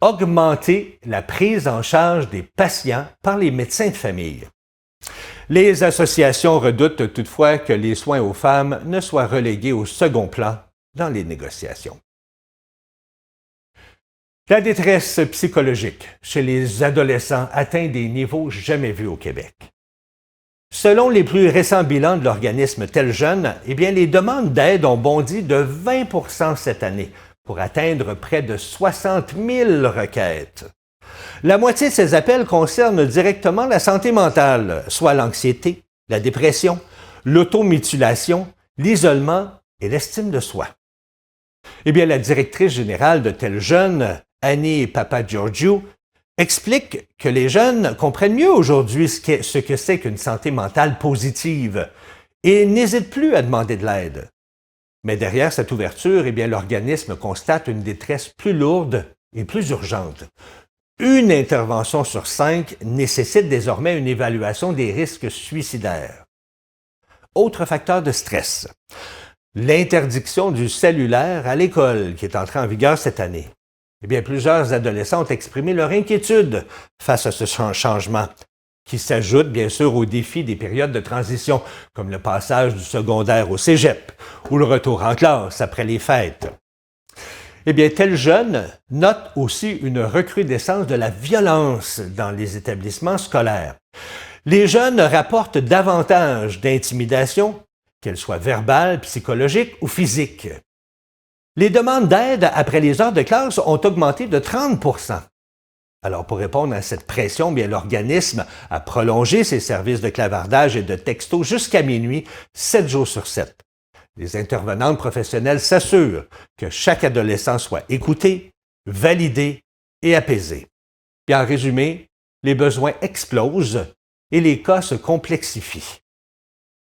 augmenter la prise en charge des patients par les médecins de famille. Les associations redoutent toutefois que les soins aux femmes ne soient relégués au second plan dans les négociations. La détresse psychologique chez les adolescents atteint des niveaux jamais vus au Québec. Selon les plus récents bilans de l'organisme Tel Jeune, eh bien, les demandes d'aide ont bondi de 20 % cette année pour atteindre près de 60 000 requêtes. La moitié de ces appels concernent directement la santé mentale, soit l'anxiété, la dépression, l'automutilation, l'isolement et l'estime de soi. Eh bien, la directrice générale de Tel Jeune, Annie Papageorgiou, explique que les jeunes comprennent mieux aujourd'hui ce que c'est qu'une santé mentale positive et n'hésite plus à demander de l'aide. Mais derrière cette ouverture, eh bien, l'organisme constate une détresse plus lourde et plus urgente. Une intervention sur 5 nécessite désormais une évaluation des risques suicidaires. Autre facteur de stress, l'interdiction du cellulaire à l'école qui est entrée en vigueur cette année. Eh bien, plusieurs adolescents ont exprimé leur inquiétude face à ce changement, qui s'ajoute bien sûr aux défis des périodes de transition, comme le passage du secondaire au cégep ou le retour en classe après les fêtes. Eh bien, tel jeune note aussi une recrudescence de la violence dans les établissements scolaires. Les jeunes rapportent davantage d'intimidation, qu'elles soient verbales, psychologiques ou physiques. Les demandes d'aide après les heures de classe ont augmenté de 30 %. Alors, pour répondre à cette pression, bien, l'organisme a prolongé ses services de clavardage et de texto jusqu'à minuit, 7 jours sur 7. Les intervenantes professionnelles s'assurent que chaque adolescent soit écouté, validé et apaisé. Et en résumé, les besoins explosent et les cas se complexifient.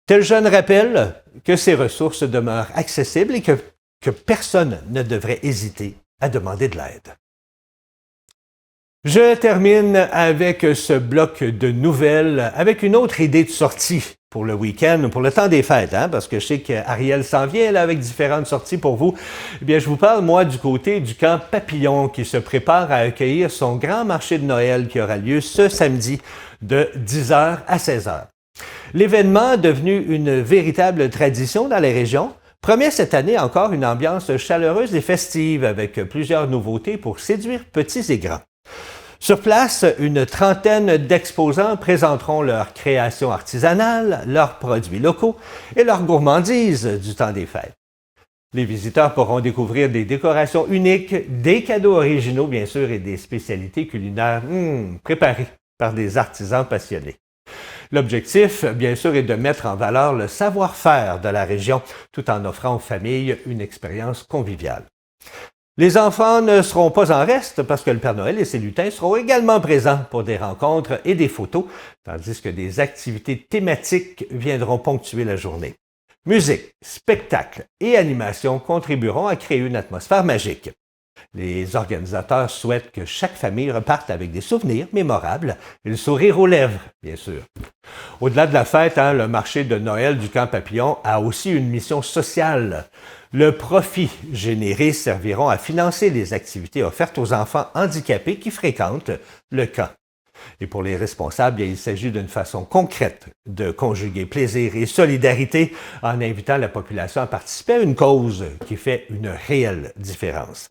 Tel jeune rappelle que ces ressources demeurent accessibles et que personne ne devrait hésiter à demander de l'aide. Je termine avec ce bloc de nouvelles, avec une autre idée de sortie pour le week-end, pour le temps des fêtes, parce que je sais qu'Ariel s'en vient là, avec différentes sorties pour vous. Eh bien, je vous parle, moi, du côté du camp Papillon qui se prépare à accueillir son grand marché de Noël qui aura lieu ce samedi de 10h à 16h. L'événement, devenu une véritable tradition dans les régions, promet cette année encore une ambiance chaleureuse et festive avec plusieurs nouveautés pour séduire petits et grands. Sur place, une trentaine d'exposants présenteront leurs créations artisanales, leurs produits locaux et leurs gourmandises du temps des fêtes. Les visiteurs pourront découvrir des décorations uniques, des cadeaux originaux bien sûr et des spécialités culinaires préparées par des artisans passionnés. L'objectif, bien sûr, est de mettre en valeur le savoir-faire de la région tout en offrant aux familles une expérience conviviale. Les enfants ne seront pas en reste parce que le Père Noël et ses lutins seront également présents pour des rencontres et des photos, tandis que des activités thématiques viendront ponctuer la journée. Musique, spectacles et animations contribueront à créer une atmosphère magique. Les organisateurs souhaitent que chaque famille reparte avec des souvenirs mémorables et le sourire aux lèvres, bien sûr. Au-delà de la fête, le marché de Noël du Camp Papillon a aussi une mission sociale. Le profit généré serviront à financer les activités offertes aux enfants handicapés qui fréquentent le camp. Et pour les responsables, il s'agit d'une façon concrète de conjuguer plaisir et solidarité en invitant la population à participer à une cause qui fait une réelle différence.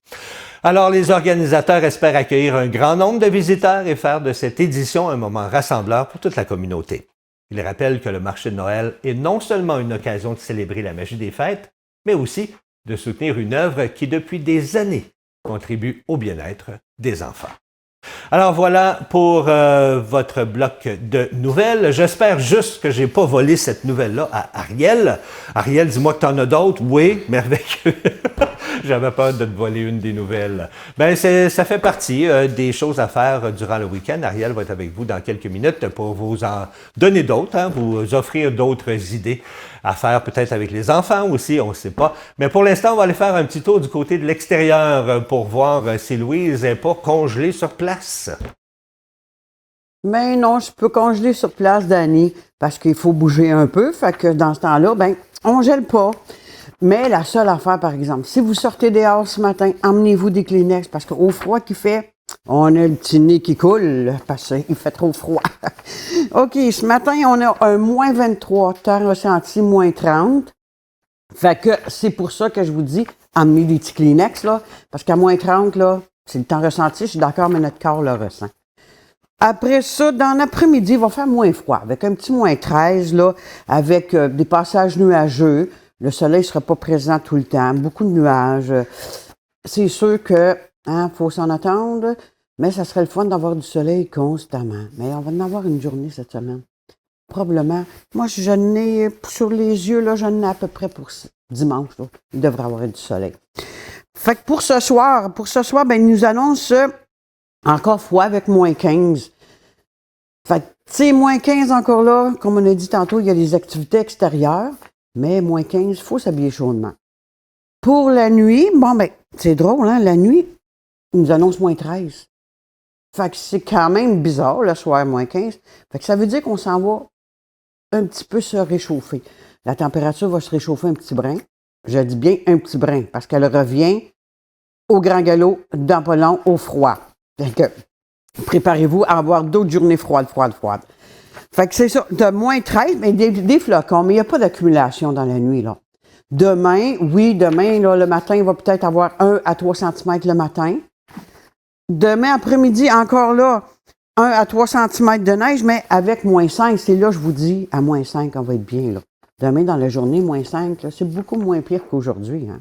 Alors, les organisateurs espèrent accueillir un grand nombre de visiteurs et faire de cette édition un moment rassembleur pour toute la communauté. Ils rappellent que le marché de Noël est non seulement une occasion de célébrer la magie des fêtes, mais aussi de soutenir une œuvre qui, depuis des années, contribue au bien-être des enfants. Alors voilà pour votre bloc de nouvelles. J'espère juste que j'ai pas volé cette nouvelle-là à Ariel. Ariel, dis-moi que tu en as d'autres. Oui, merveilleux. J'avais peur de te voler une des nouvelles. Ben, ça fait partie des choses à faire durant le week-end. Ariel va être avec vous dans quelques minutes pour vous en donner d'autres, vous offrir d'autres idées à faire peut-être avec les enfants aussi, on ne sait pas. Mais pour l'instant, on va aller faire un petit tour du côté de l'extérieur pour voir si Louise n'est pas congelée sur place. Mais non, je peux congeler sur place, Dani, parce qu'il faut bouger un peu. Fait que dans ce temps-là, ben, on gèle pas. Mais la seule affaire, par exemple, si vous sortez dehors ce matin, emmenez-vous des Kleenex, parce qu'au froid qu'il fait, on a le petit nez qui coule, parce qu'il fait trop froid. OK, ce matin, on a un moins 23, temps ressenti moins 30. Fait que c'est pour ça que je vous dis, emmenez des petits Kleenex, là, parce qu'à moins 30, là, c'est le temps ressenti, je suis d'accord, mais notre corps le ressent. Après ça, dans l'après-midi, il va faire moins froid, avec un petit moins 13, là, avec des passages nuageux. Le soleil ne sera pas présent tout le temps, beaucoup de nuages. C'est sûr que faut s'en attendre, mais ça serait le fun d'avoir du soleil constamment. Mais on va en avoir une journée cette semaine. Probablement. Moi, je n'ai sur les yeux, là, j'en ai à peu près pour dimanche. Là, il devrait y avoir du soleil. Fait que pour ce soir, ben, il nous annonce encore froid avec moins 15. Fait que Tu sais, moins 15 encore là, comme on a dit tantôt, il y a des activités extérieures, mais moins 15, il faut s'habiller chaudement. Pour la nuit, bon ben, c'est drôle, hein, la nuit, ils nous annoncent moins 13. Fait que c'est quand même bizarre, le soir, moins 15. Fait que ça veut dire qu'on s'en va un petit peu se réchauffer. La température va se réchauffer un petit brin. Je dis bien un petit brin, parce qu'elle revient au grand galop, dans pas long, au froid. Fait que, préparez-vous à avoir d'autres journées froides. Fait que c'est ça, de moins 13, mais des flocons, mais il n'y a pas d'accumulation dans la nuit, là. Demain, là, le matin, il va peut-être avoir 1 à 3 cm le matin. Demain après-midi, encore là, 1 à 3 cm de neige, mais avec moins 5. C'est là, je vous dis, à moins 5, on va être bien, là. Demain, dans la journée, moins 5, là, c'est beaucoup moins pire qu'aujourd'hui, hein.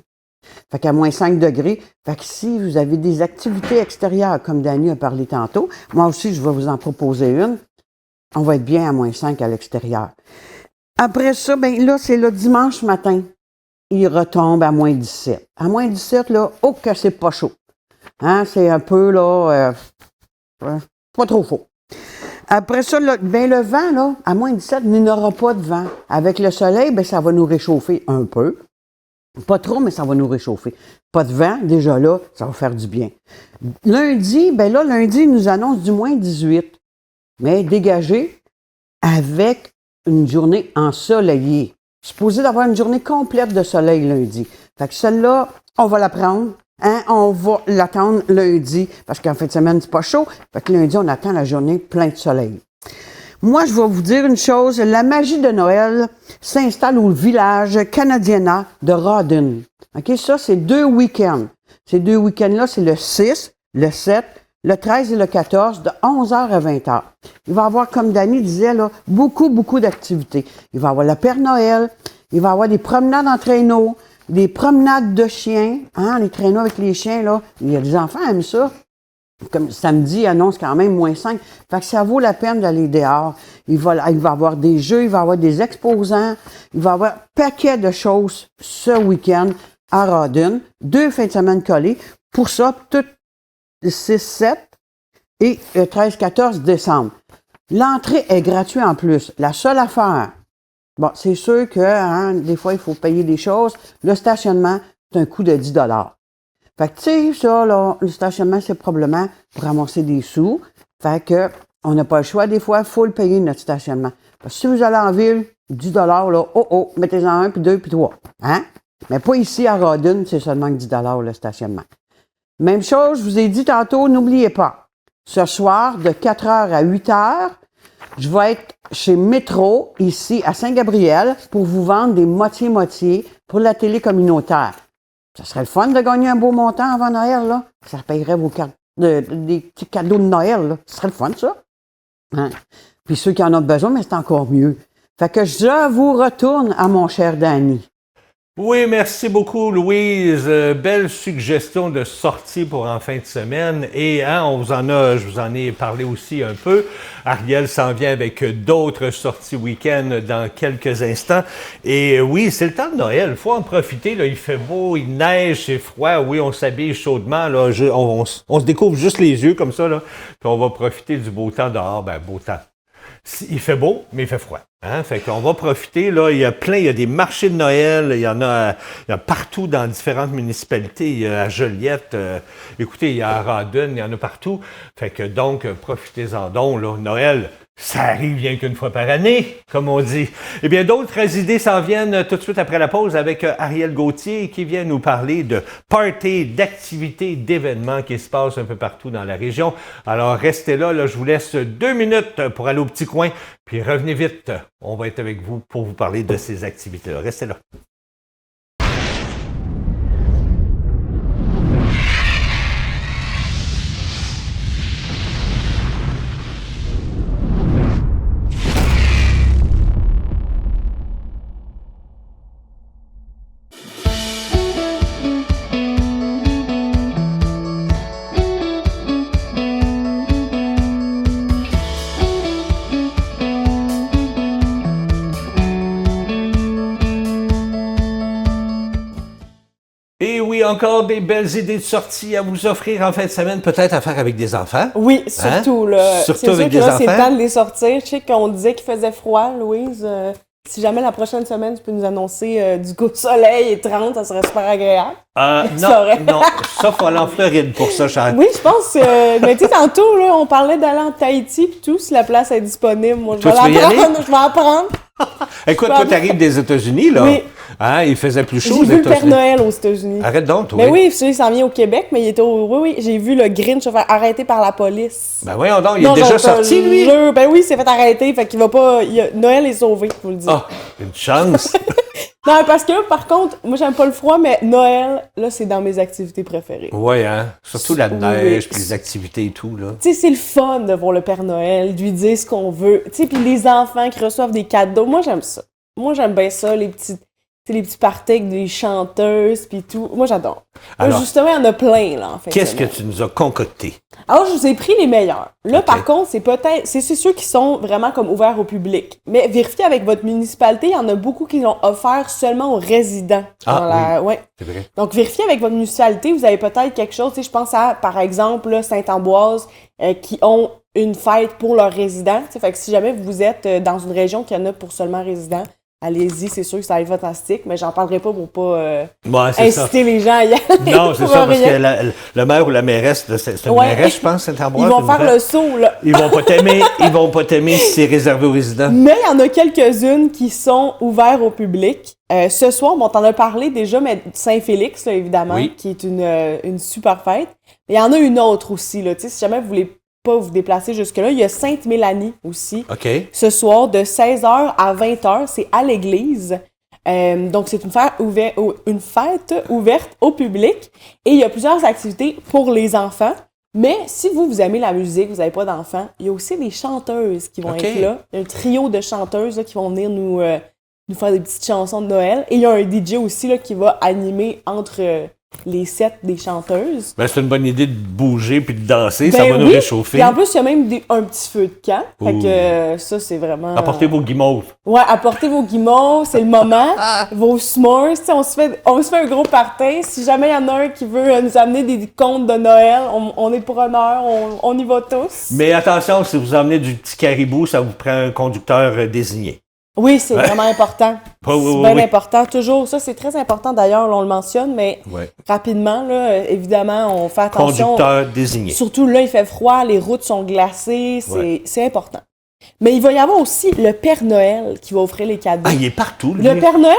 Fait qu'à moins 5 degrés, fait que si vous avez des activités extérieures, comme Dany a parlé tantôt, moi aussi, je vais vous en proposer une, on va être bien à moins 5 à l'extérieur. Après ça, ben là, c'est le dimanche matin. Il retombe à moins 17. À moins 17, là, oh que c'est pas chaud. Hein, c'est un peu, là, pas trop chaud. Après ça, là, ben le vent, là, à moins 17, il n'y aura pas de vent. Avec le soleil, ben ça va nous réchauffer un peu. Pas trop, mais ça va nous réchauffer. Pas de vent, déjà là, ça va faire du bien. Lundi, ben là, lundi, il nous annonce du moins 18. Mais dégagé avec une journée ensoleillée. Supposé d'avoir une journée complète de soleil lundi. Fait que celle-là, on va la prendre. Hein, on va l'attendre lundi. Parce qu'en fin de semaine, c'est pas chaud. Fait que lundi, on attend la journée pleine de soleil. Moi, je vais vous dire une chose. La magie de Noël s'installe au village canadiana de Rawdon. OK, ça, c'est 2 week-ends. Ces 2 week-ends-là, c'est le 6, le 7, le 13 et le 14, de 11h à 20h. Il va y avoir, comme Dany disait, là, beaucoup d'activités. Il va y avoir le Père Noël, il va y avoir des promenades en traîneau, des promenades de chiens, hein, les traîneaux avec les chiens, là. Il y a des enfants qui aiment ça. Comme samedi, il annonce quand même moins 5. Fait que ça vaut la peine d'aller dehors. Il va y avoir des jeux, il va y avoir des exposants, il va y avoir un paquet de choses ce week-end à Rawdon. 2 fins de semaine collées. Pour ça, tout le 6, 7 et le 13, 14 décembre. L'entrée est gratuite en plus. La seule affaire, bon, c'est sûr que hein, des fois, il faut payer des choses. Le stationnement, c'est un coût de 10 $. Fait que, tu sais, ça, là, le stationnement, c'est probablement pour ramasser des sous. Fait que, on n'a pas le choix. Des fois, il faut le payer, notre stationnement. Parce que si vous allez en ville, 10 $, là, mettez-en 1, puis 2, puis 3. Hein? Mais pas ici, à Rawdon, c'est seulement 10 $ le stationnement. Même chose, je vous ai dit tantôt, n'oubliez pas, ce soir, de 4h à 8h, je vais être chez Métro, ici, à Saint-Gabriel, pour vous vendre des moitiés-moitiés pour la télé communautaire. Ça serait le fun de gagner un beau montant avant Noël, là. Ça payerait vos cartes, des petits cadeaux de Noël, là. Ce serait le fun, ça. Hein? Puis ceux qui en ont besoin, mais c'est encore mieux. Fait que je vous retourne à mon cher Dany. Oui, merci beaucoup, Louise. Belle suggestion de sortie pour en fin de semaine. Et hein, je vous en ai parlé aussi un peu. Ariel s'en vient avec d'autres sorties week-end dans quelques instants. Et oui, c'est le temps de Noël. Il faut en profiter. Là. Il fait beau, il neige, c'est froid. Oui, on s'habille chaudement. Là. On se découvre juste les yeux comme ça. Là. Puis on va profiter du beau temps dehors. Ben, beau temps. Il fait beau, mais il fait froid. Hein? Fait qu'on va profiter, là, il y a des marchés de Noël, il y a partout dans différentes municipalités, il y a à Joliette, écoutez, il y a à Rawdon, il y en a partout. Fait que donc, profitez-en donc, là, Noël, ça arrive rien qu'une fois par année, comme on dit. Eh bien, d'autres idées s'en viennent tout de suite après la pause avec Ariel Gauthier qui vient nous parler de parties, d'activités, d'événements qui se passent un peu partout dans la région. Alors, restez là, je vous laisse 2 minutes pour aller au petit coin, puis revenez vite. On va être avec vous pour vous parler de ces activités-là. Restez là. oui, encore des belles idées de sortie à vous offrir en fin de semaine, peut-être à faire avec des enfants. Oui, surtout, là. Surtout C'est sûr avec que des là, c'est le enfants. temps de les sortir. Je sais qu'on disait qu'il faisait froid, Louise. Si jamais la prochaine semaine, tu peux nous annoncer du coup soleil et 30, ça serait super agréable. C'est Non, vrai. non, ça, faut aller en Floride pour ça, Charles. Oui, je pense. Mais tu sais, tantôt, là, on parlait d'aller en Tahiti pis tout, si la place est disponible. Moi, je Toi, vais tu veux y l'apprendre. Je vais apprendre. Écoute, toi, t'arrives des États-Unis, là. Oui. Hein, il faisait plus chaud J'ai aux vu le Père États-Unis. Noël aux États-Unis. Arrête donc, toi. Mais oui, celui, il s'en vient au Québec, mais il était au. Oui, j'ai vu le Grinch se faire arrêter par la police. Ben voyons donc, il Non, est déjà je te sorti, lui. jure. Ben oui, il s'est fait arrêter, fait qu'il va pas. Noël est sauvé, je vous le dis. Ah, une chance. Non, parce que, par contre, moi, j'aime pas le froid, mais Noël, là, c'est dans mes activités préférées. Oui, hein. Surtout la Oui. neige, puis les activités et tout, là. Tu sais, c'est le fun de voir le Père Noël, de lui dire ce qu'on veut. Tu sais, puis les enfants qui reçoivent des cadeaux. Moi, j'aime ça. Moi, j'aime bien ça, les petits parties avec des chanteuses, puis tout. Moi, j'adore. Là, Alors, justement, il y en a plein, là, en fait. Qu'est-ce que tu nous as concocté? Alors, je vous ai pris les meilleurs. Là, Ok. par contre, c'est ceux qui sont vraiment comme ouverts au public. Mais vérifiez avec votre municipalité, il y en a beaucoup qui l'ont offert seulement aux résidents. Ouais. C'est vrai. Donc, vérifiez avec votre municipalité, vous avez peut-être quelque chose, tu sais, je pense à, par exemple, là, Sainte-Ambroise, qui ont une fête pour leurs résidents. Tu sais, fait que si jamais vous êtes dans une région qui en a pour seulement résidents, allez-y, c'est sûr que ça va être fantastique, mais j'en parlerai pas pour pas Ouais, c'est ça. inciter les gens à y aller. Non, c'est pour ça, parce rien. que le maire ou la mairesse, c'est une Ouais. mairesse, je pense, Saint-Ambroise. Ils vont une faire vraie. le saut, là. Ils vont pas t'aimer si c'est réservé aux résidents. Mais il y en a quelques-unes qui sont ouvertes au public. Ce soir, on t'en a parlé déjà, mais Saint-Félix, là, évidemment, Oui. qui est une super fête. Mais il y en a une autre aussi, là. Tu sais, si jamais vous voulez pas vous déplacer jusque-là, il y a Sainte-Mélanie aussi. OK. Ce soir, de 16h à 20h, c'est à l'église. Donc, c'est une fête ouverte au public. Et il y a plusieurs activités pour les enfants. Mais si vous aimez la musique, vous n'avez pas d'enfants, il y a aussi des chanteuses qui vont OK. être là. Il y a un trio de chanteuses là, qui vont venir nous faire des petites chansons de Noël. Et il y a un DJ aussi là, qui va animer entre les sets des chanteuses. Ben, c'est une bonne idée de bouger puis de danser, ça Ben va nous oui. réchauffer. Puis en plus, il y a même un petit feu de camp. Fait Ouh. que ça, c'est vraiment... Apportez vos guimauves. Ouais, apportez vos guimauves, c'est le moment. Vos s'mores, tu sais, on se fait un gros party. Si jamais il y en a un qui veut nous amener des contes de Noël, on est pour honneur, on y va tous. Mais attention, si vous emmenez du petit caribou, ça vous prend un conducteur désigné. Oui, c'est vraiment important. Oui, oui, C'est bien oui. important, toujours. Ça, c'est très important d'ailleurs, on le mentionne, mais Ouais. rapidement, là, évidemment, on fait attention. Conducteur désigné. Surtout là, il fait froid, les routes sont glacées, Ouais. c'est important. Mais il va y avoir aussi le Père Noël qui va offrir les cadeaux. Ah, il est partout, lui. Le Père Noël,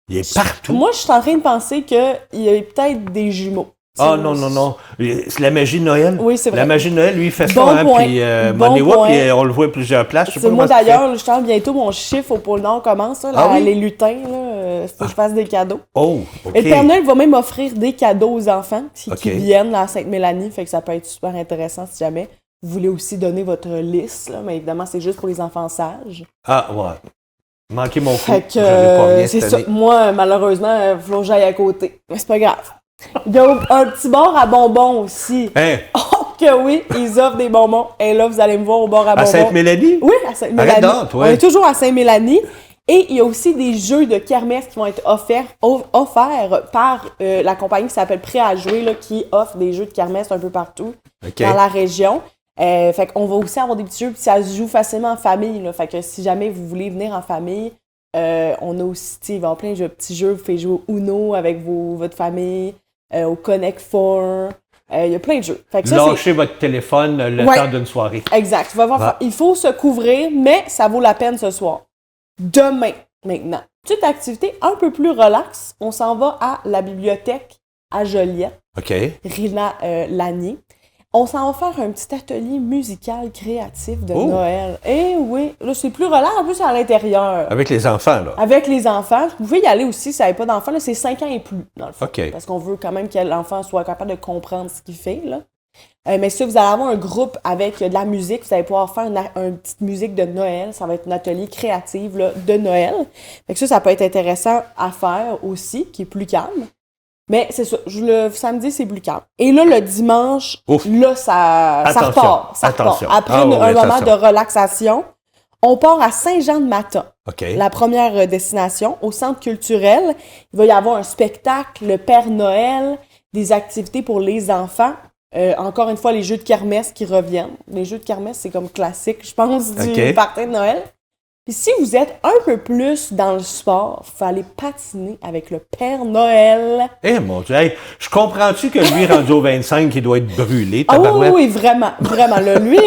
Il est partout. moi, je suis en train de penser qu'il y a peut-être des jumeaux. Ah, non, non, non. C'est la magie de Noël. Oui, c'est vrai. La magie de Noël, lui, il fait ça, Bon hein. point. Puis, Bon Money Walk, point. on le voit à plusieurs places. Je sais C'est pas moi comment ça d'ailleurs, je sens bientôt mon chiffre au pôle Nord commence, là, Ah oui? les lutins, là, faut que je fasse des cadeaux. fait. Oh, OK. Et le Père Noël va même offrir des cadeaux aux enfants qui OK. viennent là, à Sainte-Mélanie, fait que ça peut être super intéressant si jamais vous voulez aussi donner votre liste, là, mais évidemment, c'est juste pour les enfants sages. Ah, ouais. Manqué mon coup. Fait que J'allais pas bien c'est cette ça. année. Moi, malheureusement, il faut que j'aille à côté. Mais c'est pas grave. Il y a un petit bar à bonbons aussi. Hein? Oh que oui, ils offrent des bonbons. Et là, vous allez me voir au bar à À bonbons. Sainte-Mélanie? Oui, à Sainte-Mélanie. Arrête donc, toi. On est toujours à Sainte-Mélanie. Et il y a aussi des jeux de kermesse qui vont être offerts par la compagnie qui s'appelle Prêt à jouer, là, qui offre des jeux de kermesse un peu partout OK. dans la région. Fait qu'on va aussi avoir des petits jeux, puis ça se joue facilement en famille. Là. Fait que si jamais vous voulez venir en famille, on a aussi, tu sais, il va y avoir plein de petits jeux. Vous pouvez jouer au Uno avec votre famille, au Connect Four. Il y a plein de jeux. Fait que ça, Lâchez votre téléphone le Ouais. temps d'une soirée. exact. Tu vas voir, Ouais. il faut se couvrir, mais ça vaut la peine ce soir. Demain, maintenant, petite activité un peu plus relax. On s'en va à la bibliothèque à Joliette, OK. Rina Lanier. On s'en va faire un petit atelier musical créatif de Oh. Noël. Eh oui, là, c'est plus relax, en plus, c'est à l'intérieur. Avec les enfants, là. Avec les enfants, vous pouvez y aller aussi si vous n'avez pas d'enfants, là, c'est 5 ans et plus, dans le fond. OK. Parce qu'on veut quand même que l'enfant soit capable de comprendre ce qu'il fait, là. Mais si vous allez avoir un groupe avec de la musique, vous allez pouvoir faire une petite musique de Noël. Ça va être un atelier créatif là, de Noël. Fait que ça peut être intéressant à faire aussi, qui est plus calme. Mais c'est ça, le samedi, c'est plus calme. Et là, le dimanche, Ouf. là, ça Attention, repart. Ça attention. repart. Après Ah ouais, un moment attention. de relaxation, On part à Saint-Jean-de-Matha. OK. La première destination, au centre culturel. Il va y avoir un spectacle, le Père Noël, des activités pour les enfants. Encore une fois, les jeux de kermesse qui reviennent. Les jeux de kermesse, c'est comme classique, je pense, du party de Noël. Puis si vous êtes un peu plus dans le sport, il faut aller patiner avec le Père Noël. Eh mon Dieu, hey, je comprends-tu que lui, rendu au 25, il doit être brûlé, Ah tabarouette? oui, vraiment, vraiment. Là, lui,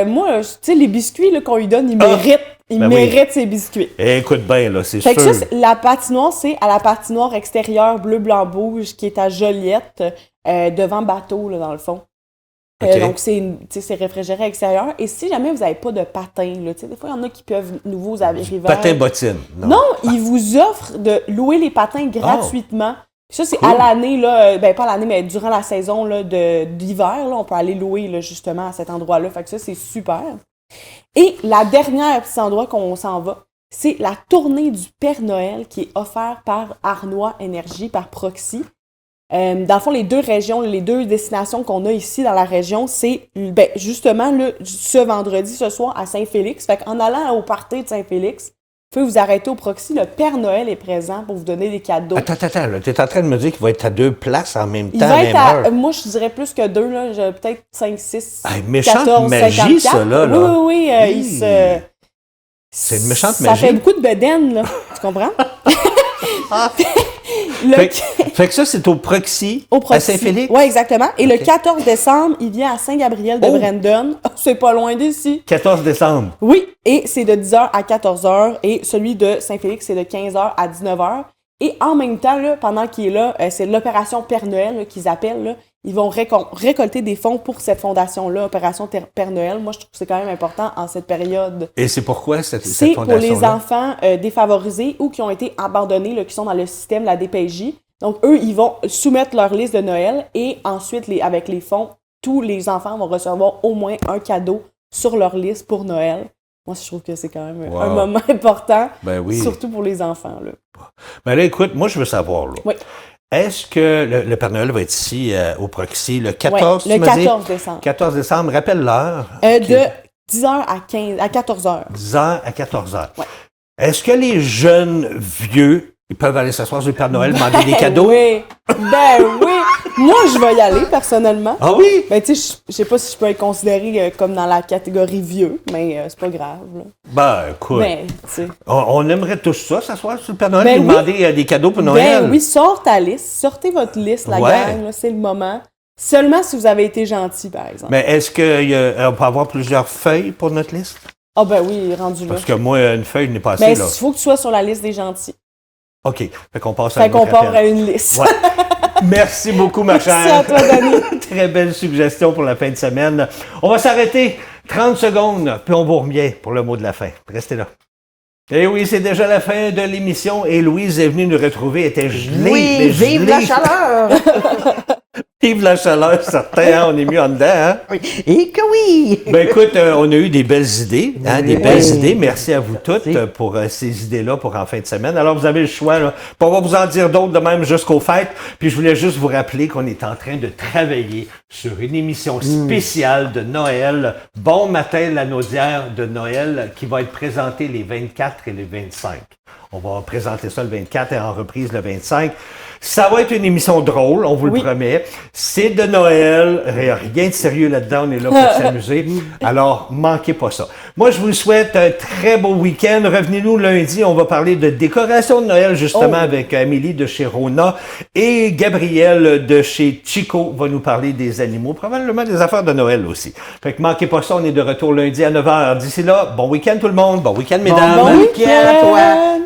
moi, tu sais, les biscuits là, qu'on lui donne, il mérite. Il mérite ses biscuits. Écoute bien, là, c'est Fait sûr. que ça, la patinoire, c'est à la patinoire extérieure bleu-blanc-rouge qui est à Joliette, devant bateau, là, dans le fond. OK. Donc, c'est réfrigéré à l'extérieur. Et si jamais vous n'avez pas de patin, là, des fois, il y en a qui peuvent nouveaux arriver. Patin bottine. Non, ils vous offrent de louer les patins gratuitement. Ça, c'est à l'année, là, ben pas à l'année, mais durant la saison là, d'hiver, là, on peut aller louer là, justement à cet endroit-là. Fait que ça, c'est super. Et la dernière petit endroit qu'on s'en va, c'est la tournée du Père Noël qui est offerte par Arnois Énergie, par Proxy. Dans le fond, les deux régions, les deux destinations qu'on a ici dans la région, c'est justement là, ce vendredi, ce soir, à Saint-Félix. Fait qu'en allant au party de Saint-Félix, vous pouvez vous arrêter au Proxy. Le Père Noël est présent pour vous donner des cadeaux. Attends, tu es en train de me dire qu'il va être à 2 places en même Il temps, va même être heure. moi, je dirais plus que 2, là. J'ai peut-être 5, 6, Hey, méchante 14, magie, 54. ça, là. Oui, il se... C'est une méchante ça magie. fait beaucoup de bedaine, là. Tu comprends? Fait que ça, c'est au Proxy, Au Proxy. à Saint-Félix? Oui, exactement. Et le OK. 14 décembre, il vient à Saint-Gabriel de Brandon. C'est pas loin d'ici. 14 décembre. Oui, et c'est de 10h à 14h. Et celui de Saint-Félix, c'est de 15h à 19h. Et en même temps, là, pendant qu'il est là, c'est l'opération Père Noël là, qu'ils appellent. Là. Ils vont récolter des fonds pour cette fondation-là, Opération Père Noël. Moi, je trouve que c'est quand même important en cette période. Et c'est pourquoi cette C'est fondation-là? pour les enfants défavorisés ou qui ont été abandonnés, là, qui sont dans le système de la DPJ. Donc, eux, ils vont soumettre leur liste de Noël et ensuite, avec les fonds, tous les enfants vont recevoir au moins un cadeau sur leur liste pour Noël. Moi, je trouve que c'est quand même un moment important, Ben oui. surtout pour les enfants. Là. Ben là, écoute, moi, je veux savoir, là. Oui. Est-ce que le Père Noël va être ici au Proxy le 14, Ouais, le 14 décembre. 14 décembre, rappelle l'heure. De 10h à 14h. 10h à 14h. Ouais. Est-ce que les jeunes vieux, ils peuvent aller s'asseoir sur le Père Noël, demander des cadeaux? Oui, ben oui. Moi, je vais y aller, personnellement. Ah oui? Ben, tu sais, je sais pas si je peux être considéré comme dans la catégorie vieux, mais c'est pas grave, là. Ben, écoute, Mais, tu sais. on aimerait tous ça, s'asseoir sur le Père Noël Ben et oui. demander des cadeaux pour Noël. Ben oui, sort ta liste. Sortez votre liste, la Ouais. gang, là, c'est le moment. Seulement si vous avez été gentil, par exemple. Mais est-ce qu'on peut avoir plusieurs feuilles pour notre liste? Ah ben oui, rendu là. Parce que moi, une feuille n'est pas assez, Mais là. il faut que tu sois sur la liste des gentils. OK. Fait qu'on passe à Fait un qu'on autre part à appel. une liste. Ouais. Merci beaucoup, ma chère. Merci à toi, Dani. Très belle suggestion pour la fin de semaine. On va s'arrêter 30 secondes, puis on vous revient pour le mot de la fin. Restez là. Et oui, c'est déjà la fin de l'émission et Louise est venue nous retrouver, elle était gelée. Oui, mais vive gelée. la chaleur! Vive la chaleur, certain, hein, on est mieux en dedans. Hein? Oui. Et que oui! Ben écoute, on a eu des belles idées, hein, des Oui. belles idées. Merci à vous toutes Merci. pour ces idées-là pour en fin de semaine. Alors, vous avez le choix, là. Puis on va vous en dire d'autres de même jusqu'aux fêtes. Puis je voulais juste vous rappeler qu'on est en train de travailler sur une émission spéciale de Noël, Bon matin la Naudière de Noël, qui va être présentée les 24 et les 25. On va présenter ça le 24 et en reprise le 25. Ça va être une émission drôle, on vous le promet. C'est de Noël, rien de sérieux là-dedans, on est là pour s'amuser. Alors, manquez pas ça. Moi, je vous souhaite un très beau week-end. Revenez-nous lundi, on va parler de décoration de Noël, justement, avec Amélie de chez Rona et Gabrielle de chez Chico va nous parler des animaux, probablement des affaires de Noël aussi. Fait que manquez pas ça, on est de retour lundi à 9h. D'ici là, bon week-end tout le monde, bon week-end mesdames. Bon week-end à toi!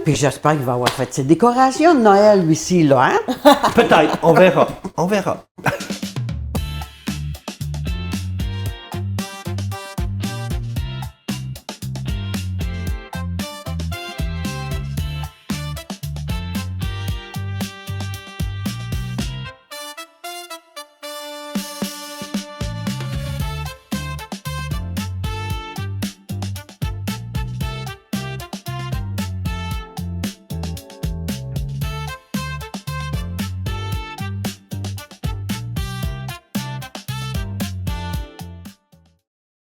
Puis j'espère qu'il va avoir fait ses décorations de Noël, lui-ci, là, hein? Peut-être, on verra. On verra.